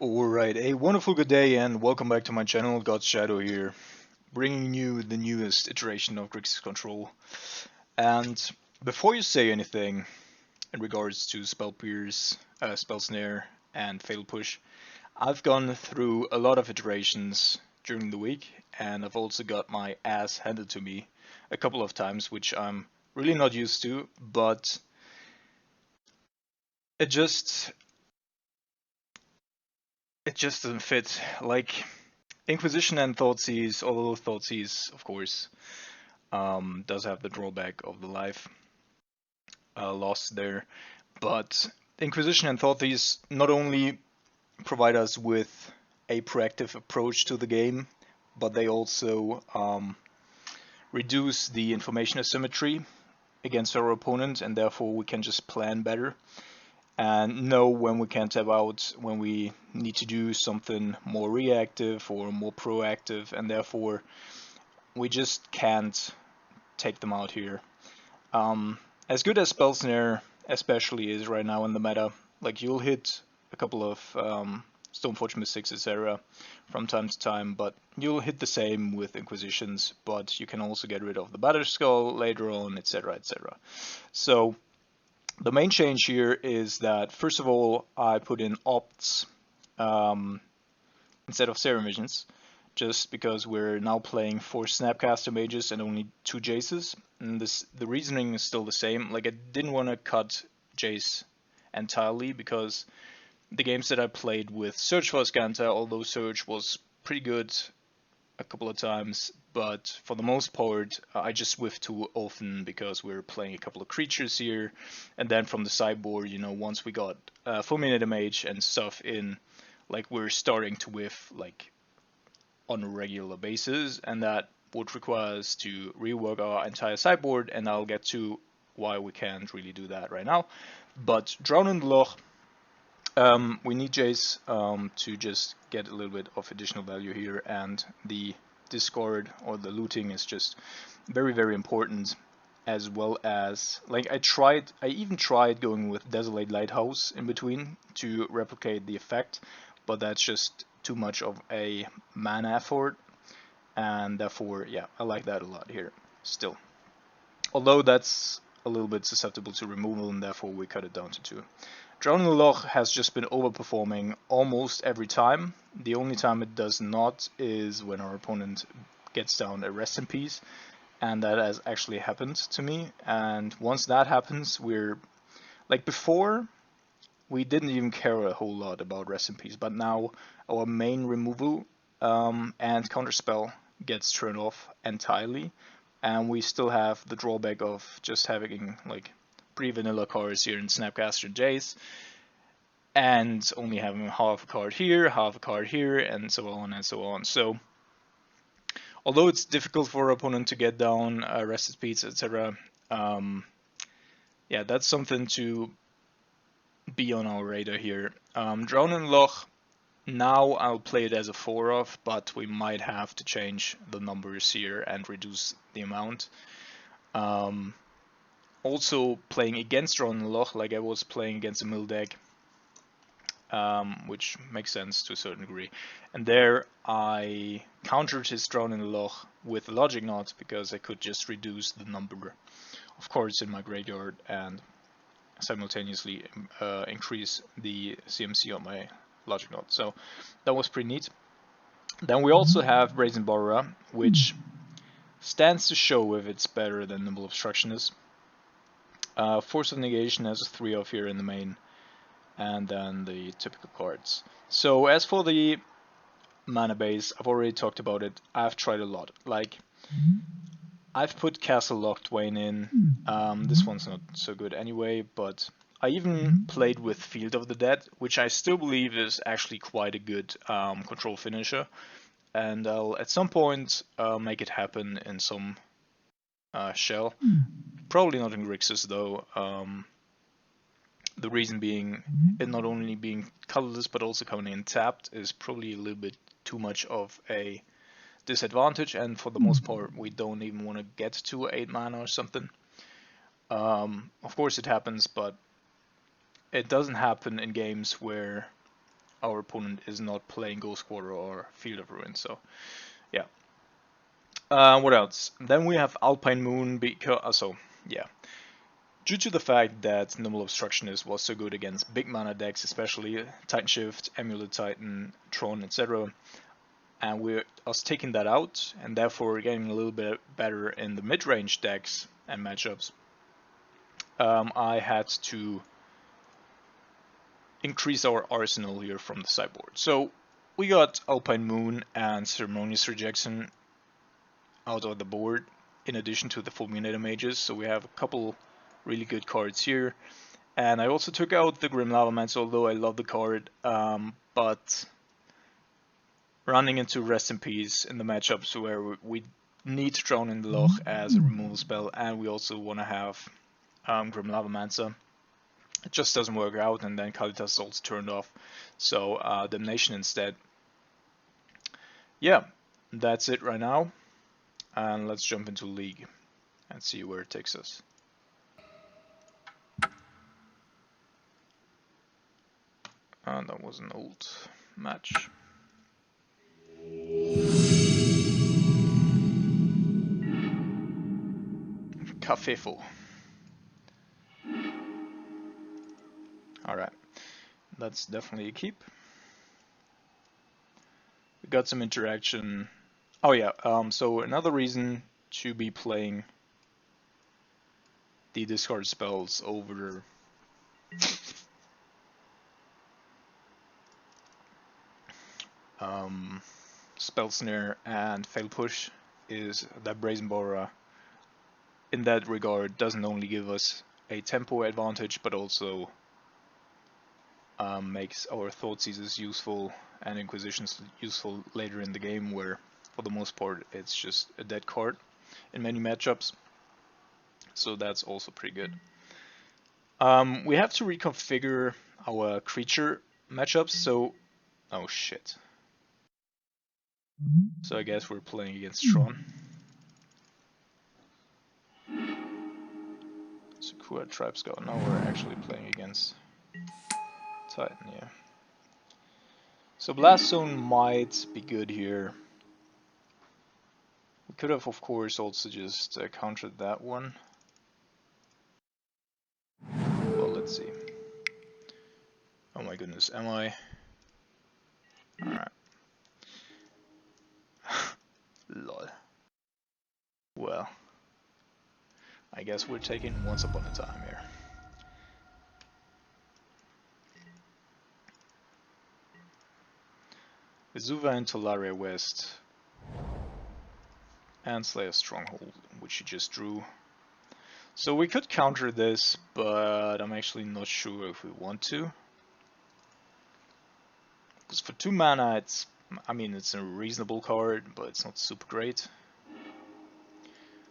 Alright, a wonderful good day and welcome back to my channel, God's Shadow here, bringing you the newest iteration of Grixis control. And before you say anything in regards to Spell Pierce, Spell Snare, and Fatal Push, I've gone through a lot of iterations during the week, and I've also got my ass handed to me a couple of times, which I'm really not used to, but it just doesn't fit. Like, Inquisition and Thoughtseize, although Thoughtseize, of course, does have the drawback of the life lost there, but Inquisition and Thoughtseize not only provide us with a proactive approach to the game, but they also reduce the information asymmetry against our opponent, and therefore we can just plan better and know when we can tap out, when we need to do something more reactive or more proactive, and therefore we just can't take them out here. As good as Spell Snare especially is right now in the meta, like you'll hit a couple of Stoneforge Mystics, etc. from time to time, but you'll hit the same with Inquisitions, but you can also get rid of the Batterskull later on, etc. etc. So the main change here is that, first of all, I put in opts instead of Serum Visions, just because we're now playing 4 Snapcaster Mages and only 2 Jaces. And the reasoning is still the same. Like, I didn't want to cut Jace entirely, because the games that I played with Search for Azcanta, although Search was pretty good a couple of times, but for the most part I just whiffed too often because we're playing a couple of creatures here, and then from the sideboard, you know, once we got Fulminator Mage and stuff in, like, we're starting to whiff like on a regular basis, and that would require us to rework our entire sideboard, and I'll get to why we can't really do that right now. But Drown in the Loch, we need Jace to just get a little bit of additional value here, and the discard or the looting is just very, very important, as well as, like, I even tried going with Desolate Lighthouse in between to replicate the effect, but that's just too much of a mana effort, and therefore, yeah, I like that a lot here still. Although that's a little bit susceptible to removal, and therefore we cut it down to 2. Drowning the Loch has just been overperforming almost every time. The only time it does not is when our opponent gets down a Rest in Peace, and that has actually happened to me. And once that happens, we're, like, before we didn't even care a whole lot about Rest in Peace, but now our main removal and counterspell gets turned off entirely, and we still have the drawback of just having, like, pretty vanilla cards here in Snapcaster and Jace, and only having half a card here, half a card here, and so on and so on. So although it's difficult for our opponent to get down Rested Peace, etc., yeah, that's something to be on our radar here. Drown in Loch, now I'll play it as a 4-off, but we might have to change the numbers here and reduce the amount. Also playing against Drown in Loch, like I was playing against a mill deck, which makes sense to a certain degree. And there I countered his Drown in the Loch with Logic Knot, because I could just reduce the number of cards in my graveyard and simultaneously increase the CMC on my Logic Knot. So that was pretty neat. Then we also have Brazen Borrower, which stands to show if it's better than Nimble Obstructionist. Force of Negation has a 3-off here in the main, and then the typical cards. So as for the mana base, I've already talked about it. I've tried a lot. Like, I've put Castle Locthwain in. This one's not so good anyway, but I even played with Field of the Dead, which I still believe is actually quite a good control finisher. And I'll at some point make it happen in some shell. Probably not in Grixis though. The reason being, it not only being colorless but also coming in tapped is probably a little bit too much of a disadvantage, and for the most part we don't even want to get to 8 mana or something. Of course it happens, but it doesn't happen in games where our opponent is not playing Ghost Quarter or Field of Ruin. So yeah. What else? Then we have Alpine Moon because yeah. Due to the fact that Normal Obstructionist was so good against big mana decks, especially Titan Shift, Amulet Titan, Tron, etc., and we're us taking that out, and therefore getting a little bit better in the mid-range decks and matchups, I had to increase our arsenal here from the sideboard. So we got Alpine Moon and Ceremonious Rejection out of the board, in addition to the Fulminator Mages, so we have a couple really good cards here. And I also took out the Grim Lavamancer, although I love the card, but running into Rest in Peace in the matchups where we need Drown in the Loch as a removal spell, and we also want to have Grim Lavamancer. It just doesn't work out, and then Kalitas is also turned off, so Damnation instead. Yeah, that's it right now, and let's jump into League and see where it takes us. And that was an old match. Cafefo. Alright, that's definitely a keep. We got some interaction. Oh yeah, so another reason to be playing the discard spells over Spell Snare and Fail Push is that Brazen Borra in that regard doesn't only give us a tempo advantage, but also makes our Thought Seizers useful and Inquisitions useful later in the game, where for the most part it's just a dead card in many matchups. So that's also pretty good. We have to reconfigure our creature matchups, so oh shit. So I guess we're playing against Tron. Sakura Tribe Scout. Now we're actually playing against Titan, yeah. So Blast Zone might be good here. We could have, of course, also just countered that one. Well, let's see. Oh my goodness, am I? Alright. Lol. Well, I guess we're taking Once Upon a Time here. Vesuva and Tolaria West. And Slayer Stronghold, which he just drew. So we could counter this, but I'm actually not sure if we want to. Because for 2 mana, it's a reasonable card, but it's not super great.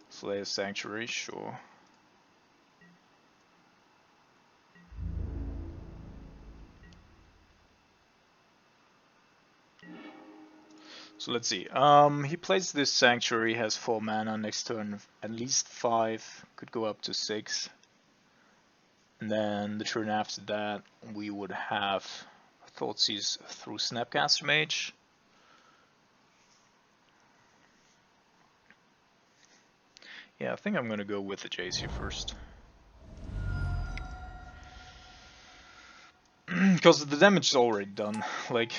Slayer Sanctuary, sure. So let's see. He plays this Sanctuary, has 4 mana, next turn at least 5, could go up to 6. And then the turn after that, we would have Thoughtseize through Snapcaster Mage. Yeah, I think I'm gonna go with the Jace here first. Because the damage is already done. Like,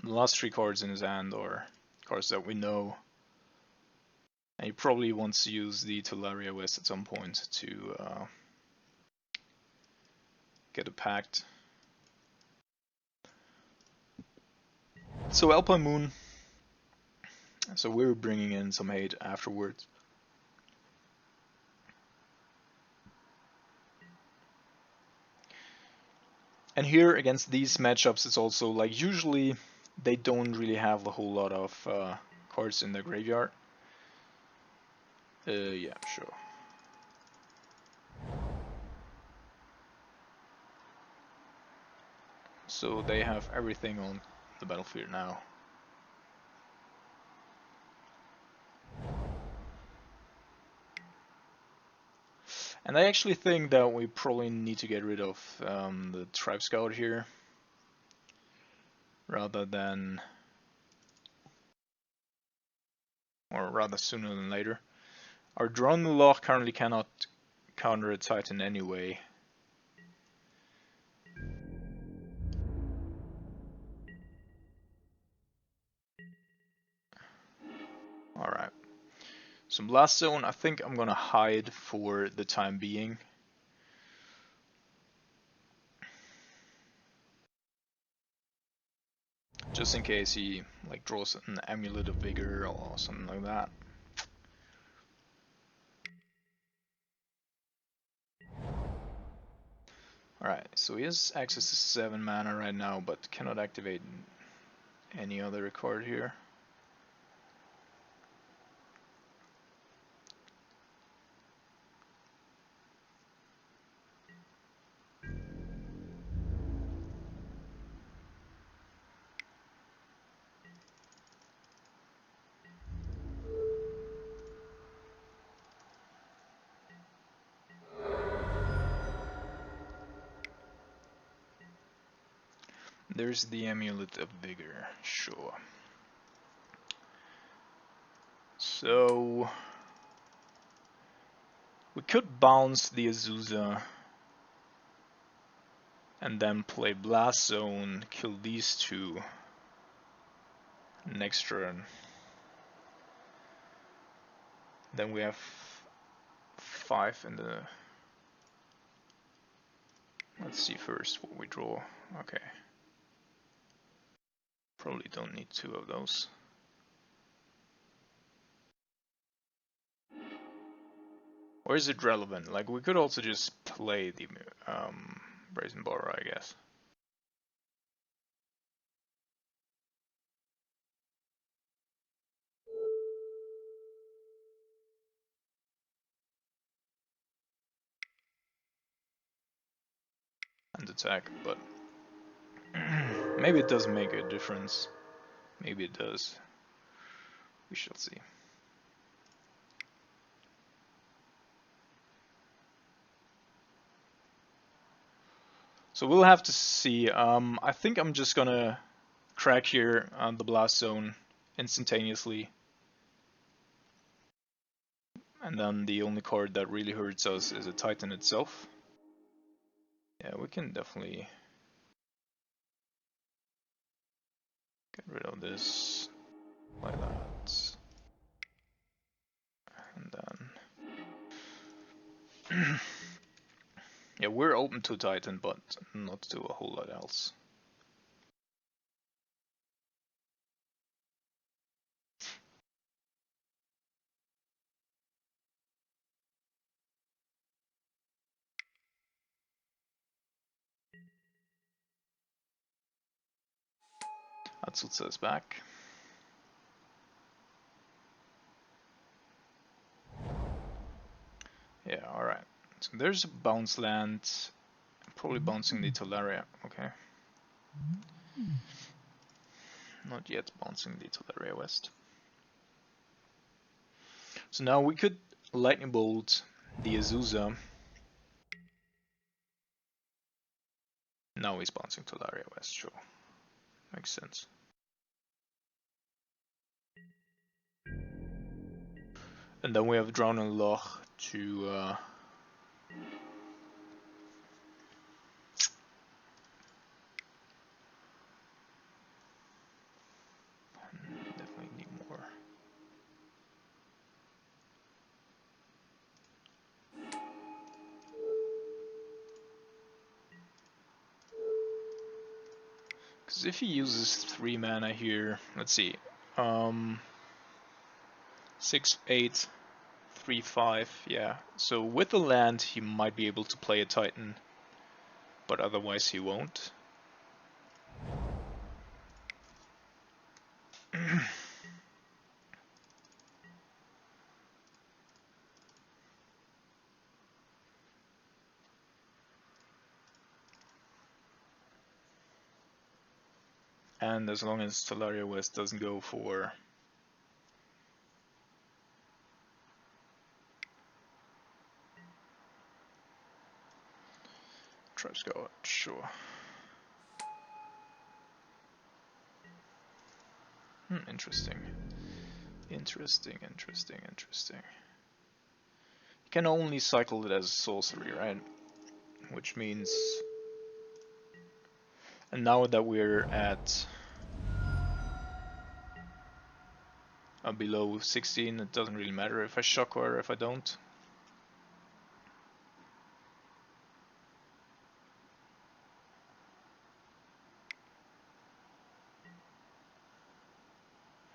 the last 3 cards in his hand are cards that we know. And he probably wants to use the Tolaria West at some point to get a pact. So Alpine Moon. So we're bringing in some hate afterwards. And here against these matchups, it's also like usually they don't really have a whole lot of cards in their graveyard. Yeah, sure. So they have everything on the battlefield now. And I actually think that we probably need to get rid of the Tribe Scout here, rather than, or rather sooner than later. Our drone lock currently cannot counter a Titan anyway. Alright. So Blast Zone, I think I'm gonna hide for the time being. Just in case he like draws an Amulet of Vigor or something like that. Alright, so he has access to 7 mana right now, but cannot activate any other card here. There's the Amulet of Vigor, sure. So we could bounce the Azusa and then play Blast Zone, kill these two next turn. Then we have 5 in the... Let's see first what we draw. Okay. Probably don't need 2 of those. Or is it relevant? Like, we could also just play the Brazen Borrower, I guess. And attack, but maybe it doesn't make a difference. Maybe it does. We shall see. So we'll have to see. I think I'm just gonna crack here on the Blast Zone instantaneously. And then the only card that really hurts us is a Titan itself. Yeah, we can definitely get rid of this like that. And then... yeah, we're open to Titan, but not to a whole lot else. Atsutsa is back. Yeah, alright. So there's a bounce land. Probably bouncing the Talaria. Okay. Not yet bouncing the Talaria West. So now we could Lightning Bolt the Azusa. Now he's bouncing Talaria West, sure. Makes sense. And then we have Drown and Loch to definitely need more. Because if he uses 3 mana here, let's see, 6, 8, 3, 5, yeah. So with the land he might be able to play a Titan, but otherwise he won't. And as long as Talaria West doesn't go for First go, sure. Interesting. Interesting. You can only cycle it as sorcery, right? Which means... And now that we're at below 16, it doesn't really matter if I shock or if I don't.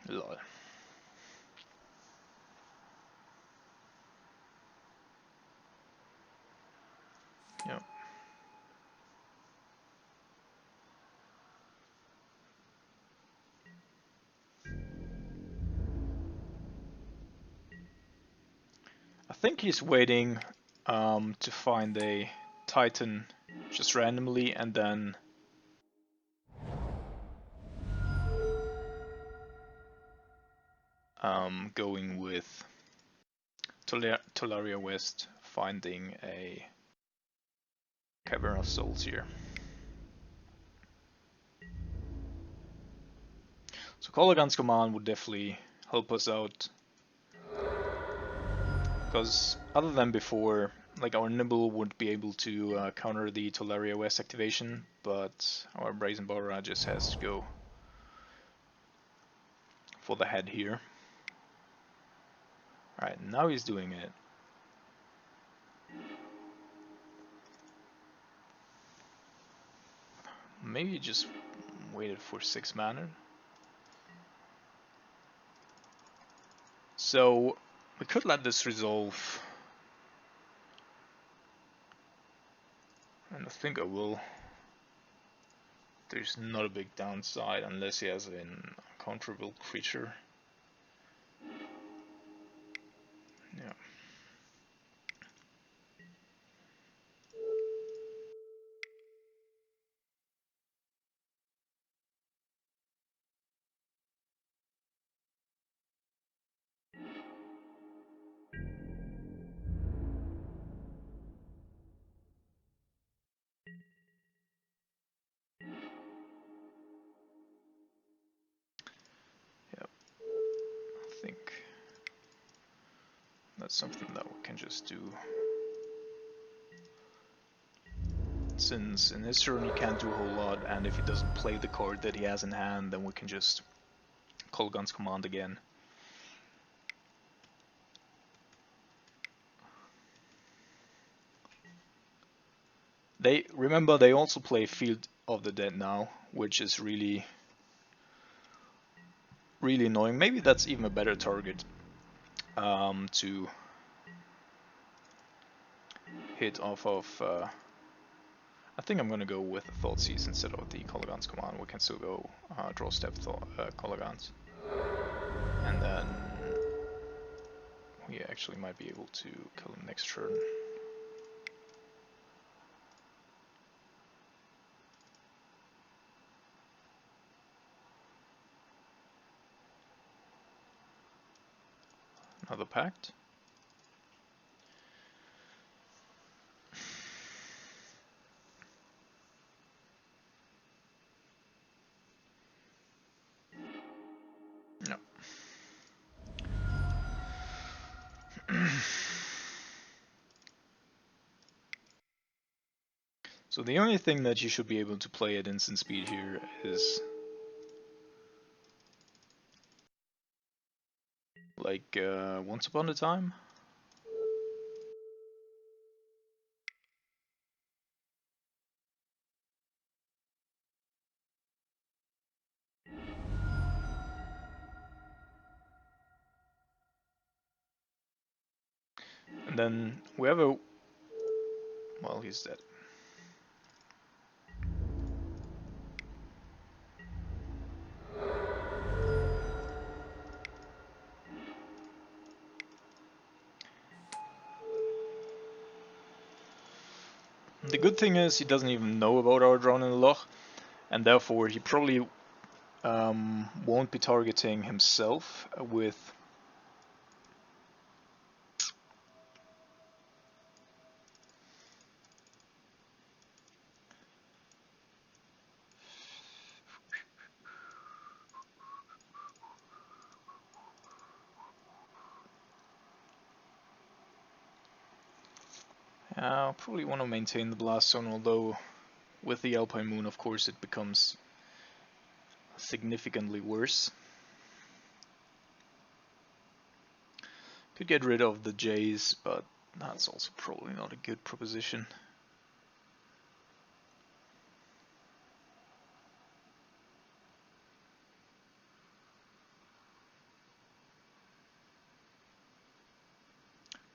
Lol. Yeah. I think he's waiting to find a Titan just randomly and then going with Tolaria West, finding a Cavern of Souls here. So Kolaghan's command would definitely help us out, because other than before, like our Nibble wouldn't be able to counter the Tolaria West activation, but our Brazen Borra just has to go for the head here. Alright, now he's doing it. Maybe he just waited for 6 mana. So we could let this resolve, and I think I will. There's not a big downside unless he has an uncounterable creature. Yeah. Yep. I think that's something that we can just do. Since in his turn he can't do a whole lot, and if he doesn't play the card that he has in hand, then we can just Kolaghan's command again. Remember they also play Field of the Dead now, which is really annoying. Maybe that's even a better target to hit off of. I think I'm gonna go with the Thoughtseize instead of the Kolaghan's command. We can still go draw step Kolaghan's, and then we actually might be able to kill him next turn. Another pact. No. So the only thing that you should be able to play at instant speed here is like Once Upon a Time. And then we have a... Well, he's dead. The good thing is he doesn't even know about our drone in the loch, and therefore he probably won't be targeting himself with... I'll probably want to maintain the Blast Zone, although with the Alpine Moon, of course, it becomes significantly worse. Could get rid of the Jays, but that's also probably not a good proposition.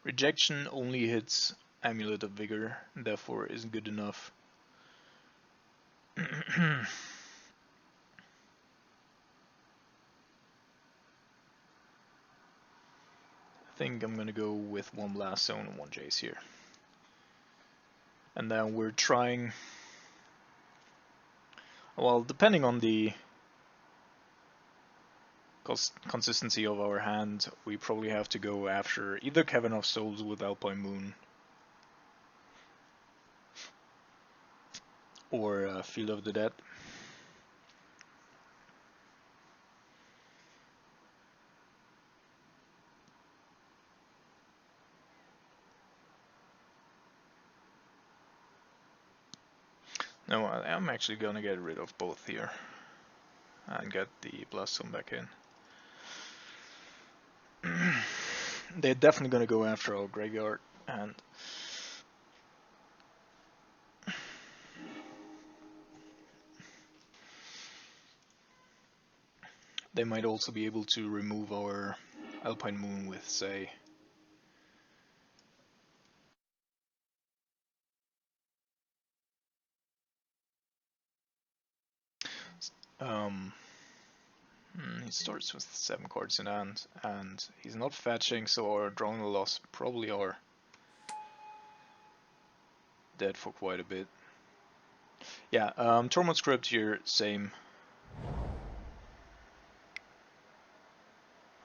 Rejection only hits Amulet of Vigor, and therefore isn't good enough. I think I'm gonna go with one Blast Zone and one Jace here. And then we're trying, well, depending on the consistency of our hand, we probably have to go after either Cavern of Souls with Alpine Moon or Field of the Dead. No, I'm actually gonna get rid of both here and get the Blast Zone back in. They're definitely gonna go after our graveyard, and they might also be able to remove our Alpine Moon with, say, he starts with 7 cards in hand, and he's not fetching, so our drawing loss probably are dead for quite a bit. Yeah, Tormod Script here, same.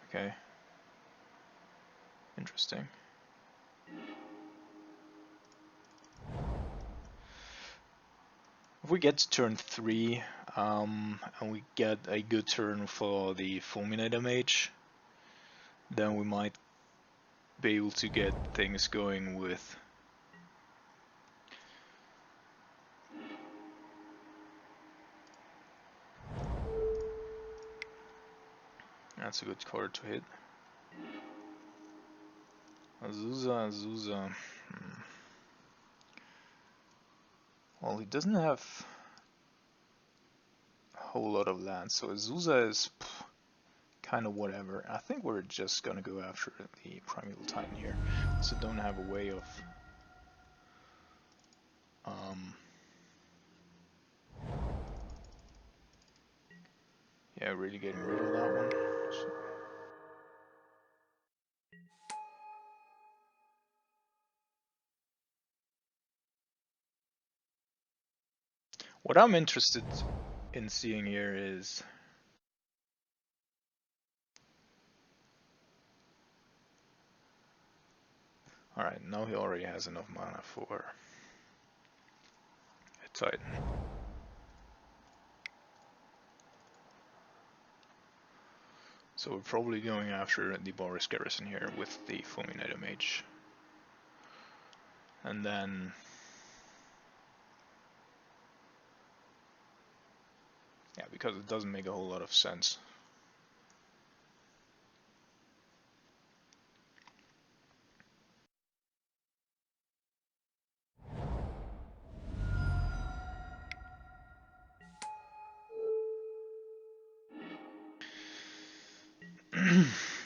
Okay. Interesting. If we get to turn 3, and we get a good turn for the Fulminator Mage, then we might be able to get things going with that's a good card to hit. Azusa. Well, he doesn't have a whole lot of land, so Azusa is kind of whatever. I think we're just gonna go after the Primeval Titan here. So don't have a way of yeah, really getting rid of that one. So what I'm interested in seeing here is alright, now he already has enough mana for a Titan. So we're probably going after the Boris Garrison here with the Fulminator Mage. And then yeah, because it doesn't make a whole lot of sense.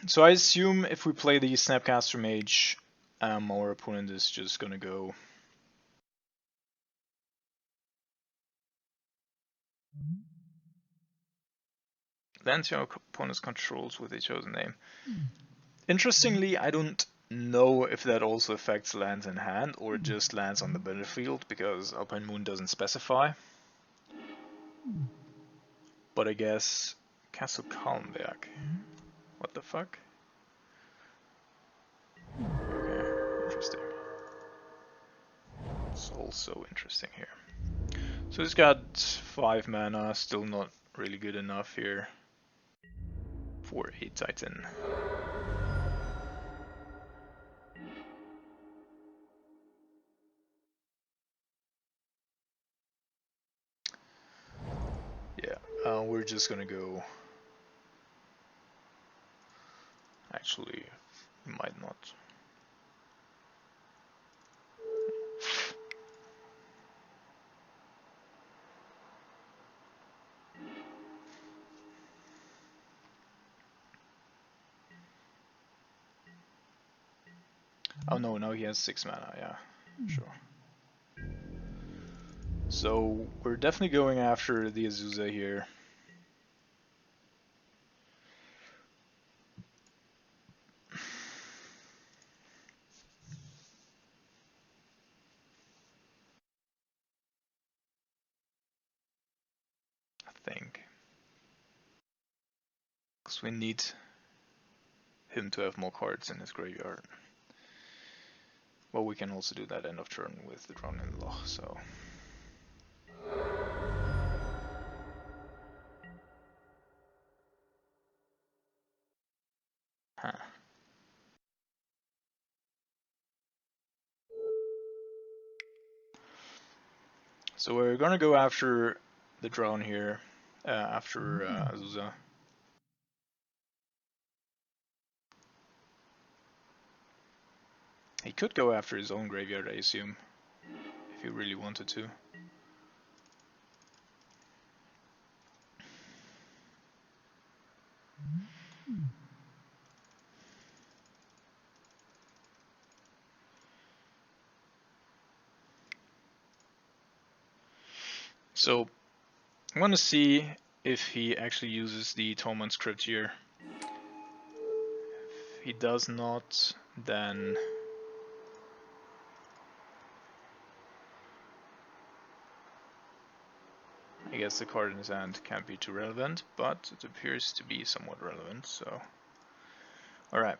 So I assume if we play the Snapcaster Mage, our opponent is just gonna go lands your opponent's controls with a chosen name. Interestingly, I don't know if that also affects lands in hand or just lands on the battlefield, because Alpine Moon doesn't specify. But I guess Castle Kalmberg. What the fuck? Okay, interesting. It's also interesting here. So he's got 5 mana, still not really good enough here for a Titan. We're just gonna go. Actually, we might not. Oh no, now he has 6 mana, yeah, sure. So we're definitely going after the Azusa here. I think. Because we need him to have more cards in his graveyard. Well, we can also do that end of turn with the Drowning Loch, so. Huh. So we're gonna go after the drone here, after Azusa. He could go after his own graveyard, I assume, if he really wanted to. So I want to see if he actually uses the Torment script here. If he does not, then I guess the card in his hand can't be too relevant, but it appears to be somewhat relevant, so. Alright.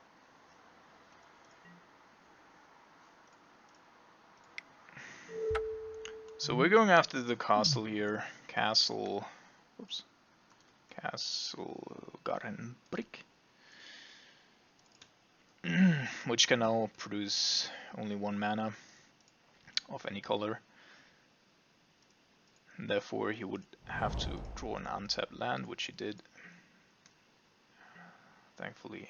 So we're going after the castle here. Castle. Oops. Castle Garenbrick. Which can now produce only 1 mana of any color. And therefore he would have to draw an untapped land, which he did. Thankfully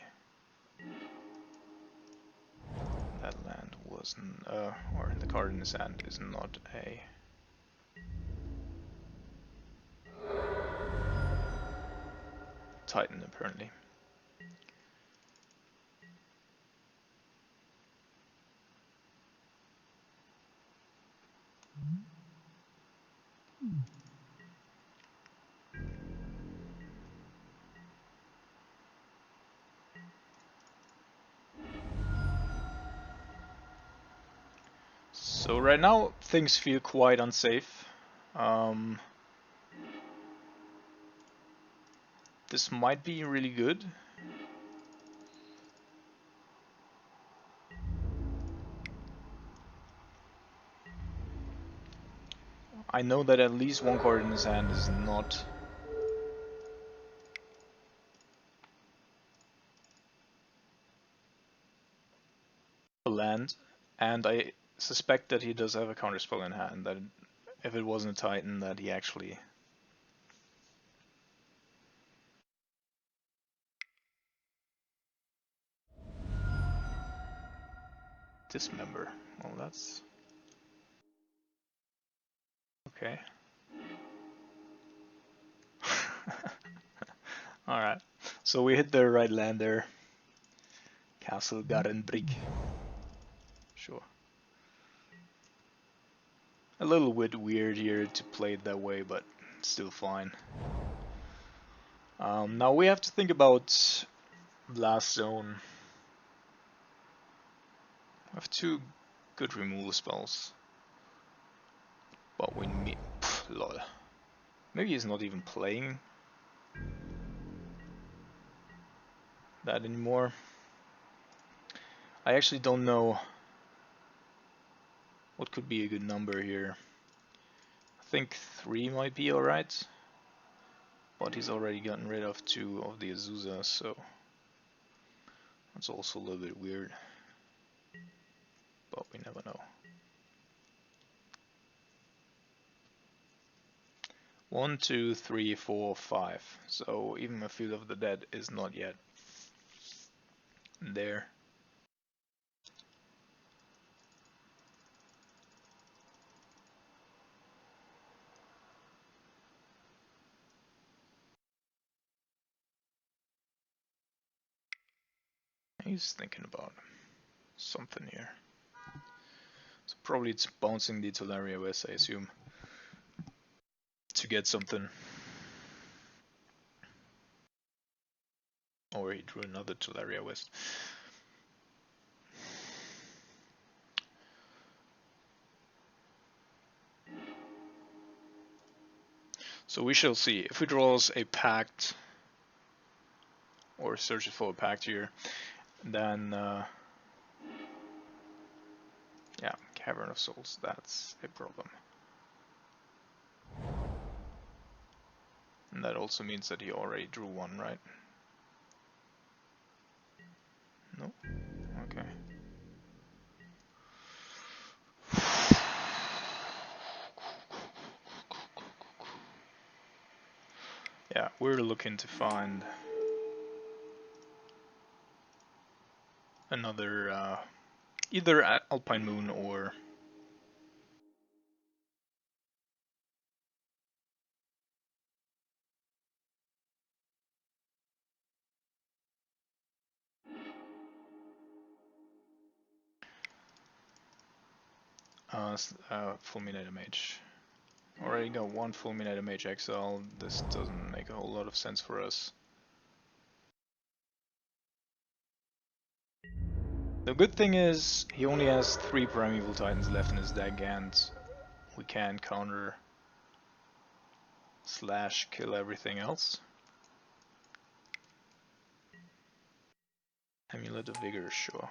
that land wasn't, or the card in his hand is not a Titan apparently. So right now things feel quite unsafe. This might be really good. I know that at least 1 card in his hand is not a land, and I suspect that he does have a counterspell in hand, that if it wasn't a Titan that he actually dismember. Well, that's okay. Alright, so we hit the right land there. Castle Garenbrick. Sure. A little bit weird here to play it that way, but still fine. Now we have to think about Blast Zone. I have 2 good removal spells. But we need... lol. Maybe he's not even playing that anymore. I actually don't know what could be a good number here. I think 3 might be alright. But he's already gotten rid of 2 of the Azusa, so that's also a little bit weird. But we never know. 1, 2, 3, 4, 5. So even a Field of the Dead is not yet there. He's thinking about something here. So probably it's bouncing the Tolaria West, I assume, to get something. Or he drew another Tolaria West. So we shall see. If he draws a Pact, or searches for a Pact here, then yeah, Cavern of Souls, that's a problem. And that also means that he already drew one, right? No? Okay. Yeah, we're looking to find another either Alpine Moon or Fulminator Mage. Already got one Fulminator Mage Exile. This doesn't make a whole lot of sense for us. The good thing is he only has 3 Primeval Titans left in his deck, and we can counter / kill everything else. Amulet of Vigor, sure.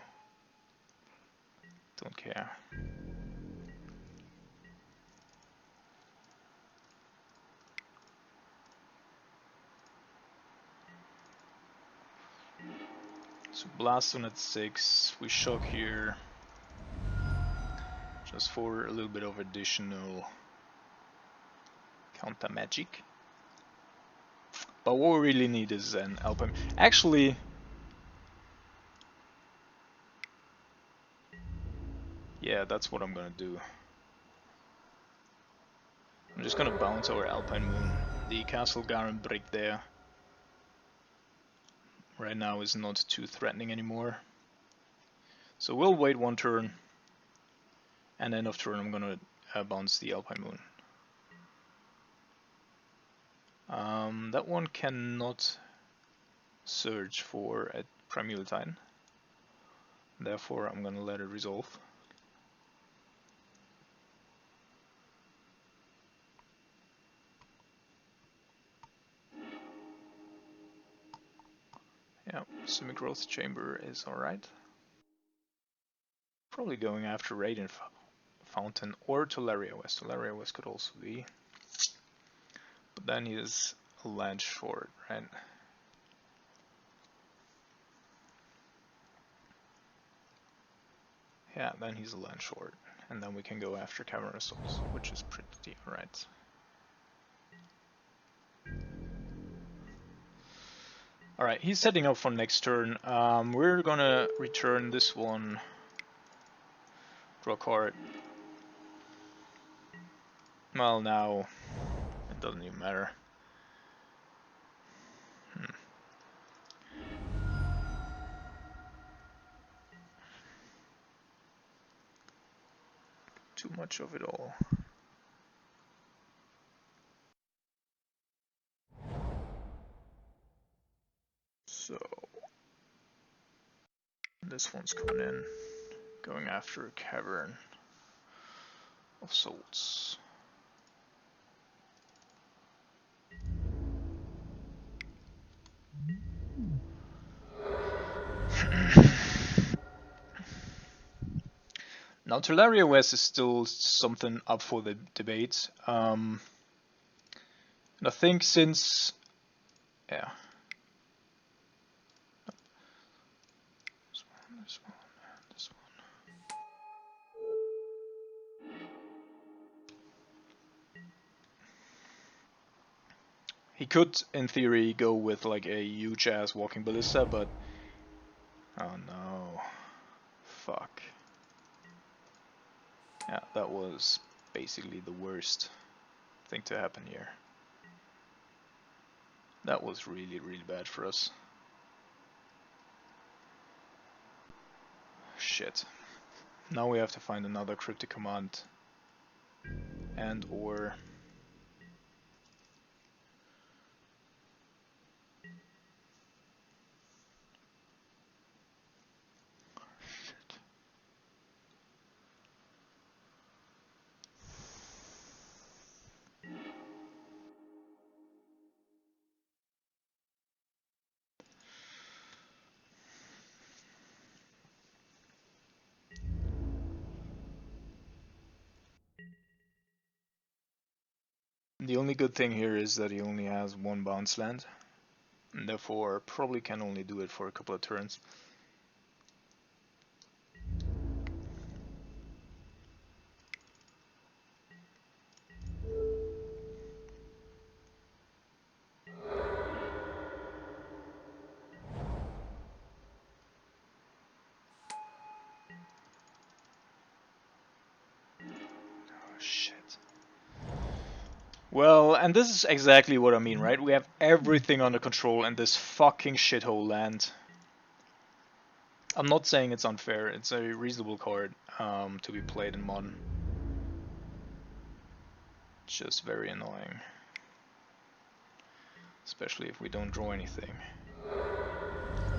Don't care. So Blast on at 6, we shock here, just for a little bit of additional counter magic. But what we really need is an Alpine. Actually, yeah, that's what I'm gonna do. I'm just gonna bounce our Alpine Moon. The Castle Garen break there right now is not too threatening anymore. So we'll wait one turn, and end of turn I'm gonna bounce the Alpine Moon. That one cannot search for a Primeval Titan, therefore I'm gonna let it resolve. Yeah, Semi-Growth Chamber is alright. Probably going after Radiant Fountain or Tolaria West. Tolaria West could also be. But then he is a land short, right? Yeah, then he's a land short. And then we can go after Cavern of Souls, which is pretty alright. Alright, he's setting up for next turn. We're gonna return this one. Draw a card. Well, now it doesn't even matter. Too much of it all. So this one's coming in, going after a Cavern of Souls. Now Terraria West is still something up for the debate. And I think since, yeah. This one, this He could, in theory, go with like a huge ass walking ballista, but oh no, fuck. Yeah, that was basically the worst thing to happen here. That was really, really bad for us. Shit. Now we have to find another cryptic command and or shit. The only good thing here is that he only has one bounce land, and therefore probably can only do it for a couple of turns. Oh shit. Well, and this is exactly what I mean, right? We have everything under control and this fucking shithole land. I'm not saying it's unfair, it's a reasonable card to be played in Modern. Just very annoying. Especially if we don't draw anything.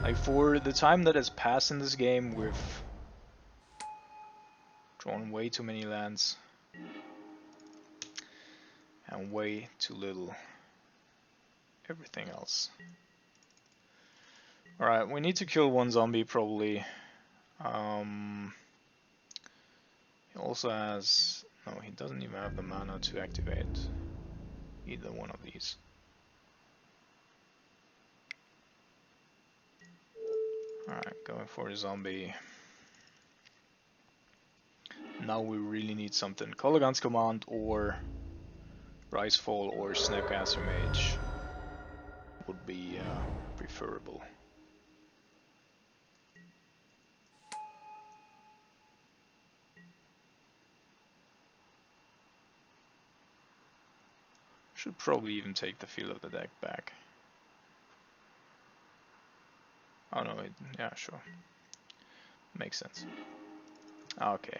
Like, for the time that has passed in this game, we've drawn way too many lands. And way too little everything else. Alright, we need to kill one zombie probably. He also has... no, he doesn't even have the mana to activate either one of these. Alright, going for a zombie. Now we really need something. Kolaghan's Command or Icefall or Snapcaster Mage would be preferable. Should probably even take the feel of the deck back. Oh no, yeah, sure. Makes sense. Okay.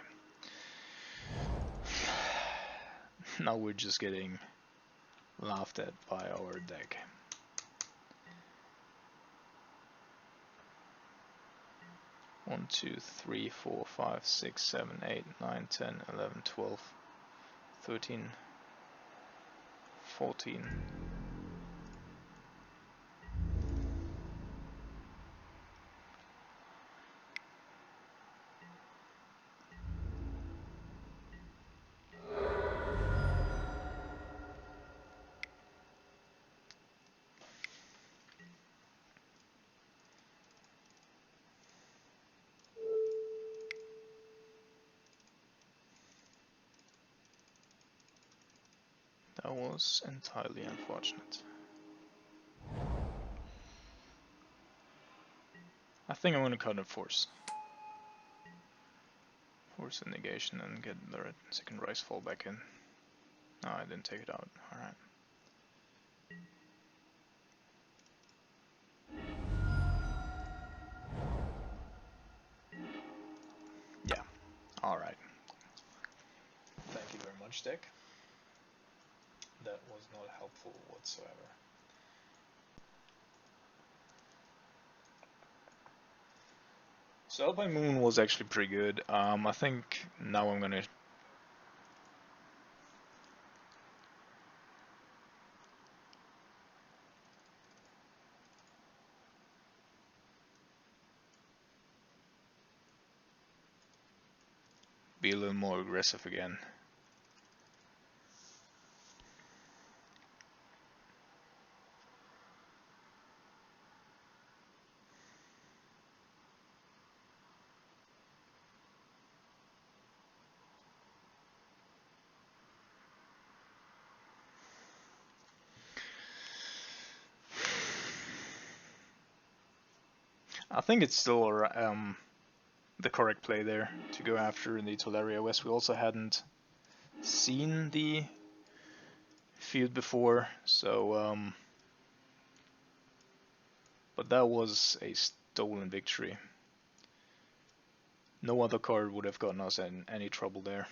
Now we're just getting laughed at by our deck. One, 2, 3, 4, 5, 6, 7, 8, 9, 10, 11, 12, 13, 14. That was entirely unfortunate. I think I'm gonna cut a force. Force a negation and get the second rise fall back in. No, I didn't take it out. Alright. Yeah. Alright. Thank you very much, deck. That was not helpful whatsoever. So Alpine Moon was actually pretty good. I think now I'm gonna be a little more aggressive again. I think it's still the correct play there to go after the Tolaria West. We also hadn't seen the field before, so but that was a stolen victory. No other card would have gotten us in any trouble there.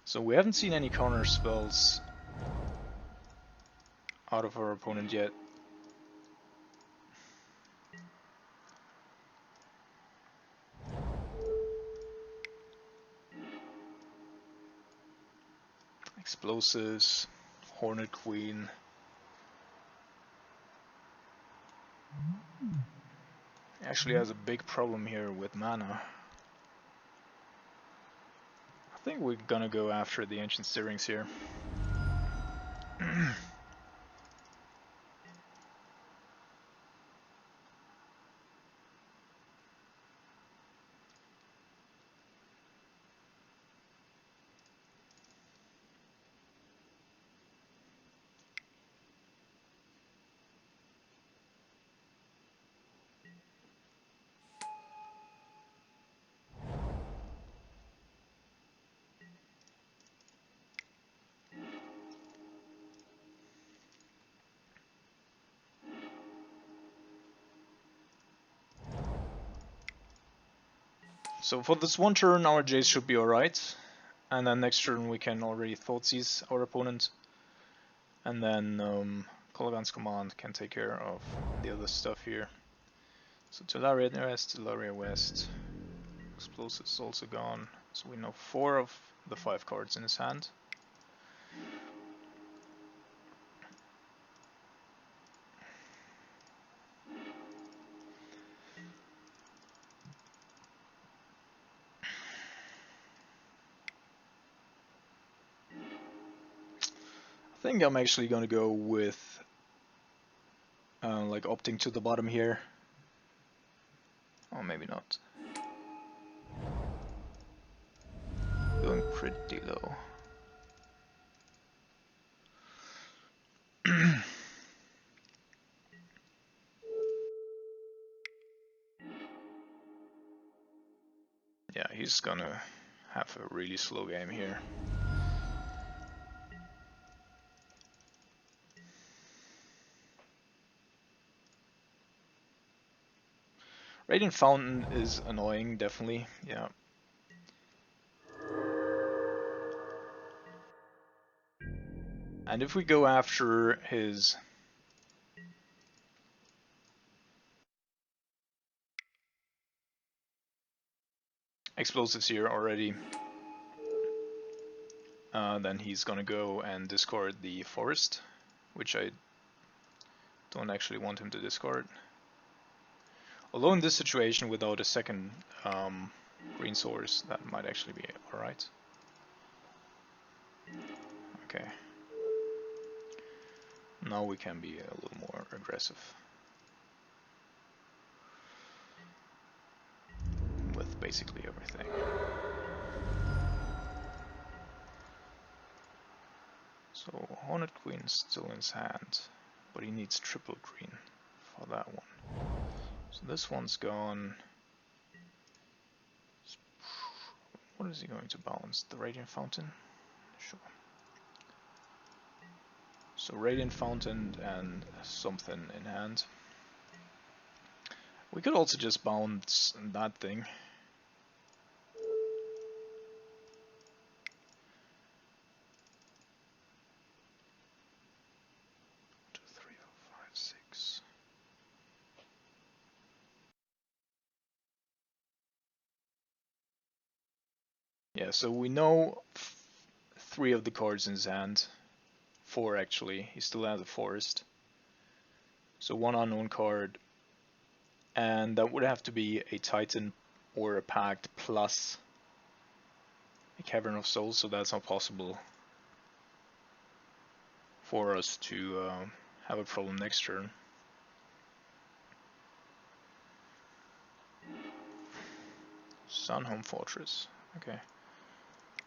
So we haven't seen any counter spells out of our opponent yet. Explosives, Hornet Queen. Actually has a big problem here with mana. I think we're gonna go after the Ancient Stirrings here. So for this one turn our Jace should be alright, and then next turn we can already Thoughtseize our opponent, and then Kolaghan's Command can take care of the other stuff here. So Tolaria West, Tolaria West, Explosives is also gone, so we know 4 of the 5 cards in his hand. I think I'm actually gonna go with like opting to the bottom here. Or maybe not. Going pretty low. Yeah, he's gonna have a really slow game here. Radiant Fountain is annoying, definitely, yeah. And if we go after his explosives here already, then he's gonna go and discard the forest, which I don't actually want him to discard. Although in this situation, without a second green source, that might actually be alright. Okay. Now we can be a little more aggressive with basically everything. So Hornet Queen's still in his hand, but he needs triple green for that one. So this one's gone. What is he going to balance? The Radiant Fountain? Sure. So Radiant Fountain and something in hand. We could also just bounce that thing. 2, 3, 4, 5, 6. Yeah, so we know 3 of the cards in his hand. 4 actually. He still has a forest. So 1 unknown card. And that would have to be a Titan or a Pact plus a Cavern of Souls, so that's not possible for us to have a problem next turn. Sunhome Fortress. Okay.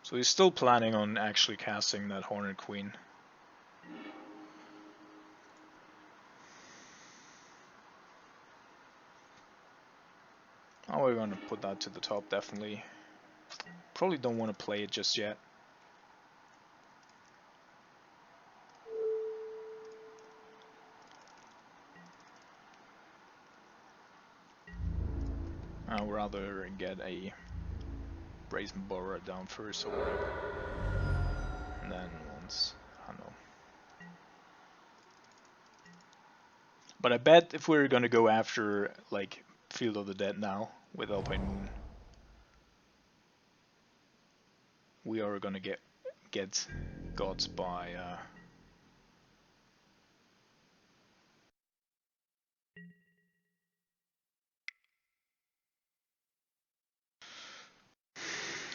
So he's still planning on actually casting that Hornet Queen. Oh, we're gonna put that to the top, definitely. Probably don't want to play it just yet. I'd rather get a Brazen Borrower down first or whatever. And then once, I don't know. But I bet if we're gonna go after, like, Field of the Dead now, with Alpine Moon, we are gonna get got by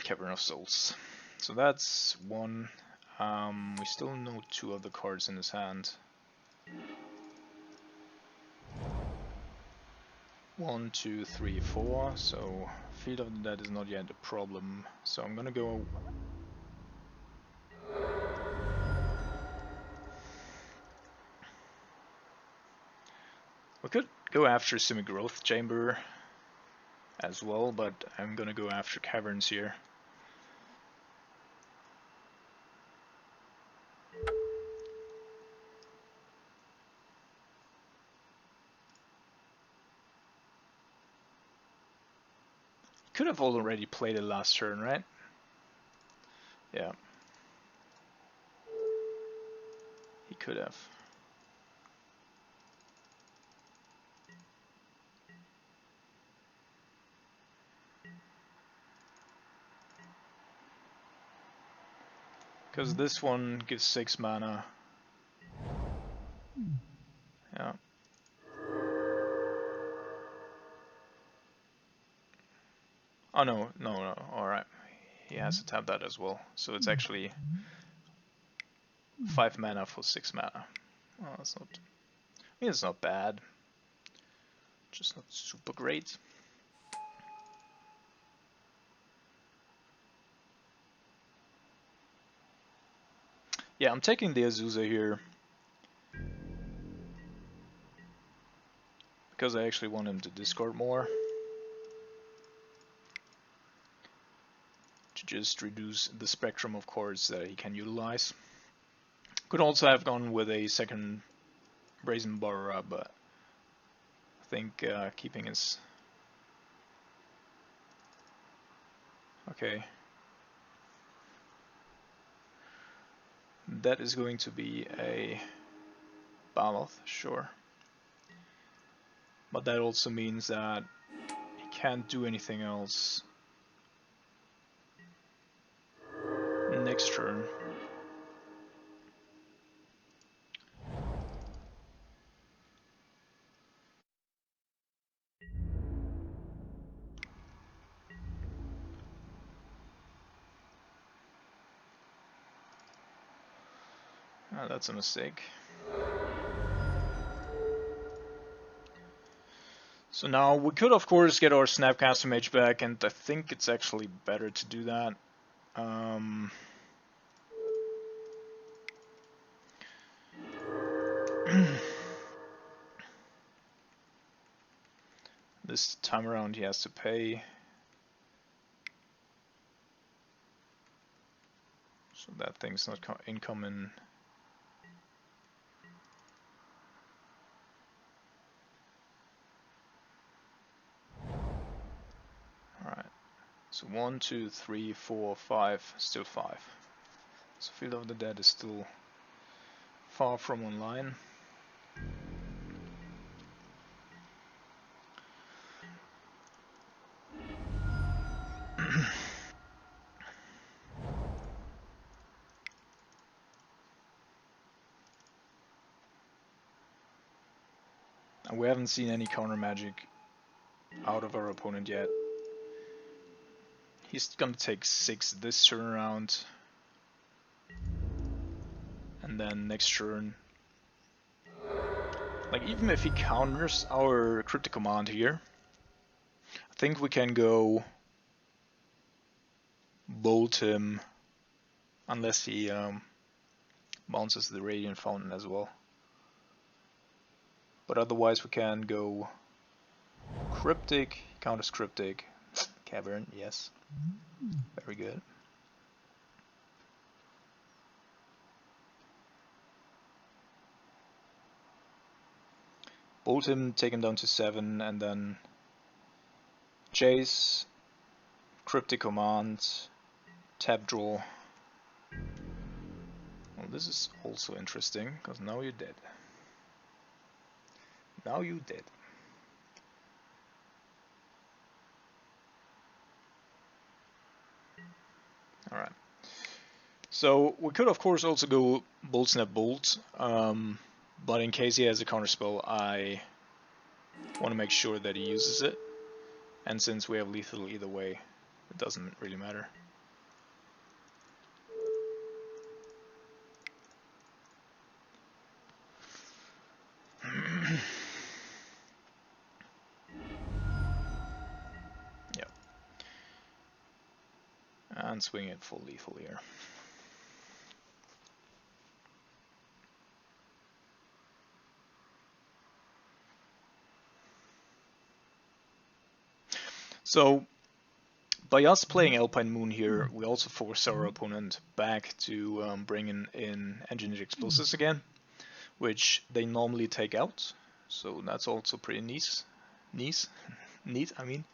Cavern of Souls. So that's one. We still know 2 other cards in his hand. 1, 2, 3, 4. So Field of the Dead is not yet a problem. So I'm gonna go. We could go after Semi-Growth Chamber as well, but I'm gonna go after Caverns here. Could have already played it last turn, right? Yeah. He could have. Because this one gives 6 mana. Yeah. Oh no, alright. He has to tap that as well. So it's actually 5 mana for 6 mana. Well, that's not... I mean, it's not bad. Just not super great. Yeah, I'm taking the Azusa here. Because I actually want him to discard more. To just reduce the spectrum of cards that he can utilize. Could also have gone with a second Brazen Borrower, but I think keeping his... Okay. That is going to be a Baloth, sure. But that also means that he can't do anything else next turn. Ah, that's a mistake. So now we could of course get our Snapcaster Mage back, and I think it's actually better to do that. This time around he has to pay. So that thing's not incoming. Alright. So 1, 2, 3, 4, 5, still 5. So Field of the Dead is still far from online. And we haven't seen any counter magic out of our opponent yet. He's gonna take 6 this turn around. And then next turn Like, even if he counters our cryptic command here, I think we can go bolt him unless he bounces the Radiant Fountain as well. But otherwise we can go Cryptic, counters Cryptic, Cavern, yes. Very good. Bolt him, take him down to 7, and then Chase, Cryptic Command, tap draw. Well, this is also interesting, because now you're dead. Now you're dead. Alright. So we could of course also go Bolt Snap Bolt, but in case he has a counterspell, I want to make sure that he uses it. And since we have lethal either way, it doesn't really matter. Yep. And swing it full lethal here. So, by us playing Alpine Moon here, we also force our opponent back to bring in Engineered Explosives again, which they normally take out. So that's also pretty neat. Neat, I mean.